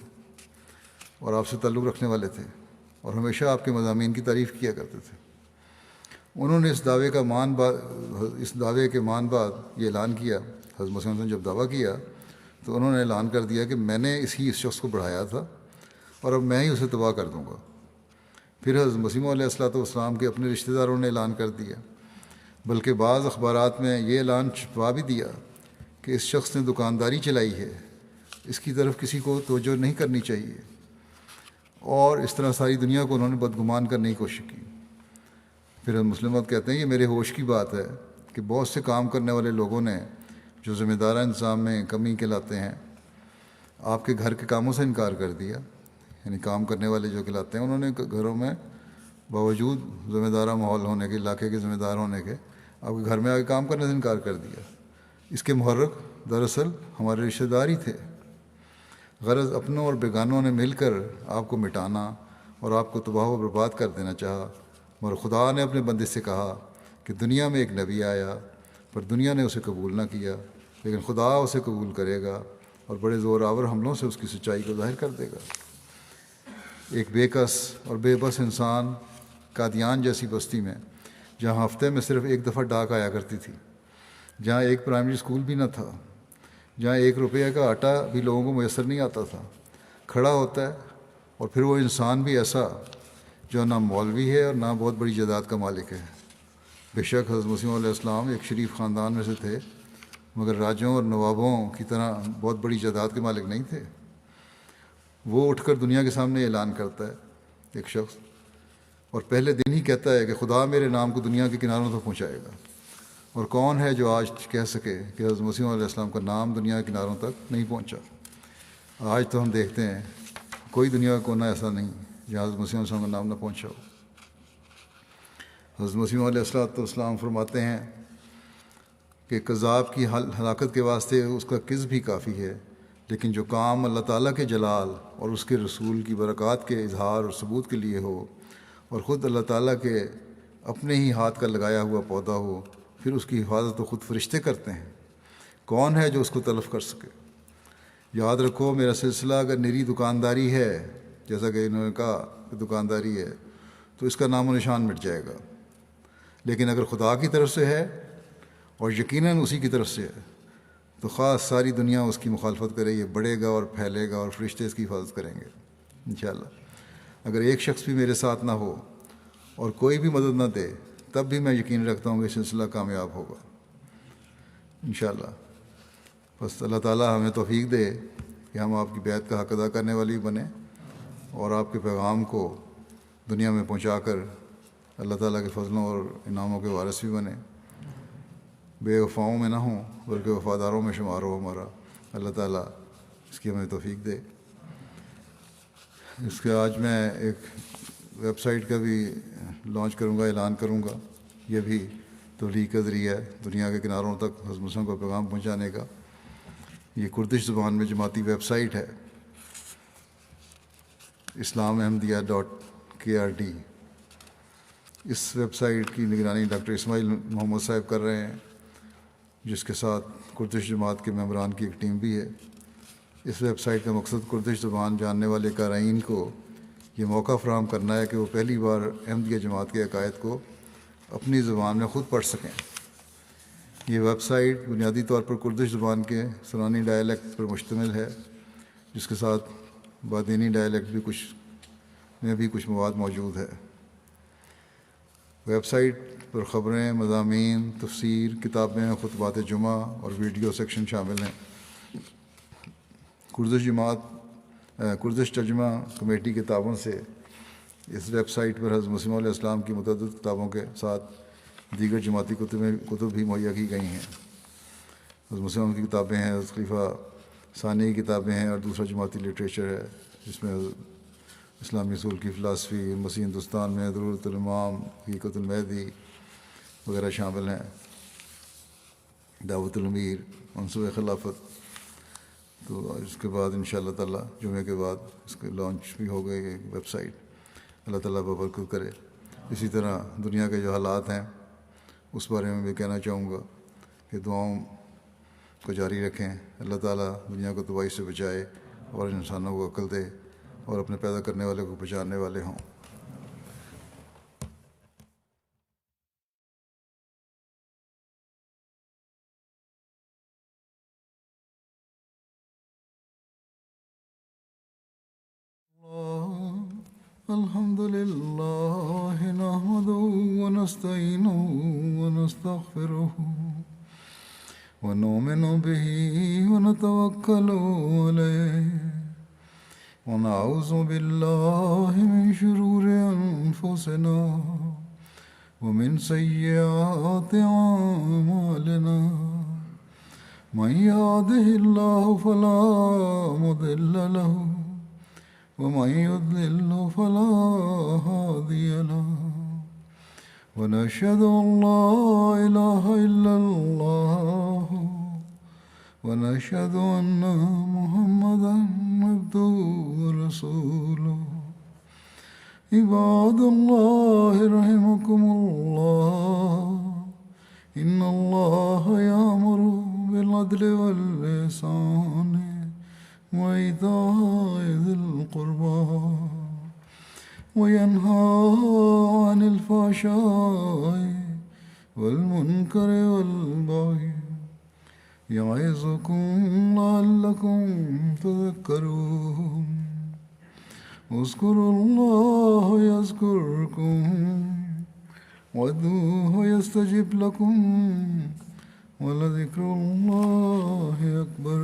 اور آپ سے تعلق رکھنے والے تھے اور ہمیشہ آپ کے مضامین کی تعریف کیا کرتے تھے۔ انہوں نے اس دعوے کے مان بعد یہ اعلان کیا، حضرت مسیح نے جب دعویٰ کیا تو انہوں نے اعلان کر دیا کہ میں نے اس شخص کو بڑھایا تھا اور اب میں ہی اسے تباہ کر دوں گا۔ پھر حضرت مسیح علیہ السلام کے اپنے رشتہ داروں نے اعلان کر دیا، بلکہ بعض اخبارات میں یہ اعلان چھپوا بھی دیا کہ اس شخص نے دکانداری چلائی ہے، اس کی طرف کسی کو توجہ نہیں کرنی چاہیے، اور اس طرح ساری دنیا کو انہوں نے بدگمان کرنے کی کوشش کی۔ پھر ہم مسلمات کہتے ہیں یہ میرے ہوش کی بات ہے کہ بہت سے کام کرنے والے لوگوں نے جو ذمہ دارہ انتظام میں کمی کہلاتے ہیں آپ کے گھر کے کاموں سے انکار کر دیا، یعنی کام کرنے والے جو کہلاتے ہیں انہوں نے گھروں میں باوجود ذمہ دارہ ماحول ہونے کے، علاقے کے ذمہ دار ہونے کے، آپ کے گھر میں آ کے کام کرنے سے انکار کر دیا۔ اس کے محرک دراصل ہمارے رشتہ دار ہی تھے، غرض اپنوں اور بیگانوں نے مل کر آپ کو مٹانا اور آپ کو تباہ و برباد کر دینا چاہا، مگر خدا نے اپنے بندے سے کہا کہ دنیا میں ایک نبی آیا پر دنیا نے اسے قبول نہ کیا، لیکن خدا اسے قبول کرے گا اور بڑے زور آور حملوں سے اس کی سچائی کو ظاہر کر دے گا۔ ایک بے کس اور بے بس انسان قادیان جیسی بستی میں، جہاں ہفتے میں صرف ایک دفعہ ڈاک آیا کرتی تھی، جہاں ایک پرائمری اسکول بھی نہ تھا، جہاں 1 روپیہ کا آٹا بھی لوگوں کو میسر نہیں آتا تھا، کھڑا ہوتا ہے، اور پھر وہ انسان بھی ایسا جو نہ مولوی ہے اور نہ بہت بڑی جائیداد کا مالک ہے۔ بے شک حضرت مسیح علیہ السلام ایک شریف خاندان میں سے تھے، مگر راجوں اور نوابوں کی طرح بہت بڑی جائیداد کے مالک نہیں تھے۔ وہ اٹھ کر دنیا کے سامنے اعلان کرتا ہے ایک شخص، اور پہلے دن ہی کہتا ہے کہ خدا میرے نام کو دنیا کے کناروں تک پہنچائے گا، اور کون ہے جو آج کہہ سکے کہ حضرت مسیح علیہ السلام کا نام دنیا کے کناروں تک نہیں پہنچا؟ آج تو ہم دیکھتے ہیں کوئی دنیا کا کونا ایسا نہیں جہاں حضرت مسیح علیہ السلام کا نام نہ پہنچا ہو۔ حضرت مسیح علیہ السلام فرماتے ہیں کہ کذاب کی ہلاکت کے واسطے اس کا کذب بھی کافی ہے، لیکن جو کام اللہ تعالیٰ کے جلال اور اس کے رسول کی برکات کے اظہار اور ثبوت کے لیے ہو، اور خود اللہ تعالیٰ کے اپنے ہی ہاتھ کا لگایا ہوا پودا ہو، پھر اس کی حفاظت تو خود فرشتے کرتے ہیں، کون ہے جو اس کو تلف کر سکے؟ یاد رکھو میرا سلسلہ اگر نری دکانداری ہے، جیسا کہ انہوں نے کہا کہ دکانداری ہے، تو اس کا نام و نشان مٹ جائے گا، لیکن اگر خدا کی طرف سے ہے اور یقیناً اسی کی طرف سے ہے تو خاص ساری دنیا اس کی مخالفت کرے، یہ بڑھے گا اور پھیلے گا اور فرشتے اس کی حفاظت کریں گے انشاءاللہ۔ اگر ایک شخص بھی میرے ساتھ نہ ہو اور کوئی بھی مدد نہ دے تب بھی میں یقین رکھتا ہوں کہ سلسلہ کامیاب ہوگا انشاءاللہ۔ بس اللہ تعالیٰ ہمیں توفیق دے کہ ہم آپ کی بیعت کا حق ادا کرنے والی بنیں اور آپ کے پیغام کو دنیا میں پہنچا کر اللہ تعالیٰ کے فضلوں اور انعاموں کے وارث بھی بنیں، بے وفاؤں میں نہ ہوں بلکہ وفاداروں میں شمار ہو ہمارا۔ اللہ تعالیٰ اس کی ہمیں توفیق دے۔ اس کے آج میں ایک ویب سائٹ کا بھی لانچ کروں گا، اعلان کروں گا، یہ بھی تبلیغ کا ذریعہ ہے دنیا کے کناروں تک حضرت مسلم کو پیغام پہنچانے کا۔ یہ کردش زبان میں جماعتی ویب سائٹ ہے، islamehamdiya.krd۔ اس ویب سائٹ کی نگرانی ڈاکٹر اسماعیل محمد صاحب کر رہے ہیں، جس کے ساتھ کردش جماعت کے ممبران کی ایک ٹیم بھی ہے۔ اس ویب سائٹ کا مقصد کردش زبان جاننے والے قارئین کو یہ موقع فراہم کرنا ہے کہ وہ پہلی بار احمدیہ جماعت کے عقائد کو اپنی زبان میں خود پڑھ سکیں۔ یہ ویب سائٹ بنیادی طور پر کردش زبان کے سرانی ڈائلیکٹ پر مشتمل ہے، جس کے ساتھ بادینی ڈائلیکٹ بھی کچھ مواد موجود ہے۔ ویب سائٹ پر خبریں، مضامین، تفسیر، کتابیں، خطبات جمعہ اور ویڈیو سیکشن شامل ہیں۔ کردش ترجمہ کمیٹی کے تعاون سے اس ویب سائٹ پر حضرت مسیح علیہ السلام کی متعدد کتابوں کے ساتھ دیگر جماعتی کتب بھی مہیا کی گئی ہیں۔ حضرت مسیح کی کتابیں ہیں، حضرت خلیفہ ثانی کی کتابیں ہیں، اور دوسرا جماعتی لٹریچر ہے جس میں اسلامی اصول کی فلاسفی، مسیح ہندوستان میں ضرورت الامام، حقیقت المہدی وغیرہ شامل ہیں، دعوت الامیر، منصوبہ خلافت۔ تو اس کے بعد انشاءاللہ تعالیٰ جمعے کے بعد اس کے لانچ بھی ہو گئی یہ ویب سائٹ۔ اللہ تعالیٰ ببرکت کرے۔ اسی طرح دنیا کے جو حالات ہیں اس بارے میں بھی کہنا چاہوں گا کہ دعاؤں کو جاری رکھیں، اللہ تعالیٰ دنیا کو تباہی سے بچائے اور انسانوں کو عقل دے اور اپنے پیدا کرنے والے کو پہچاننے والے ہوں۔ الحمد لله نحمده ونستعينه ونستغفره ونؤمن به ونتوكل عليه ونعوذ بالله من شرور أنفسنا ومن سيئات أعمالنا من يهده الله فلا مضل له ومن يضلل فلا هادي له ونشهد أن لا إله إلا الله ونشهد أن محمدا عبده ورسوله عباد الله رحمكم الله إن الله يأمر بالعدل والإحسان وإيتاء ذي القربى وينهى عن الفحشاء والمنكر والبغي يعظكم لعلكم تذكرون اذكروا الله يذكركم وادعوه يستجب لكم ولذكر الله أكبر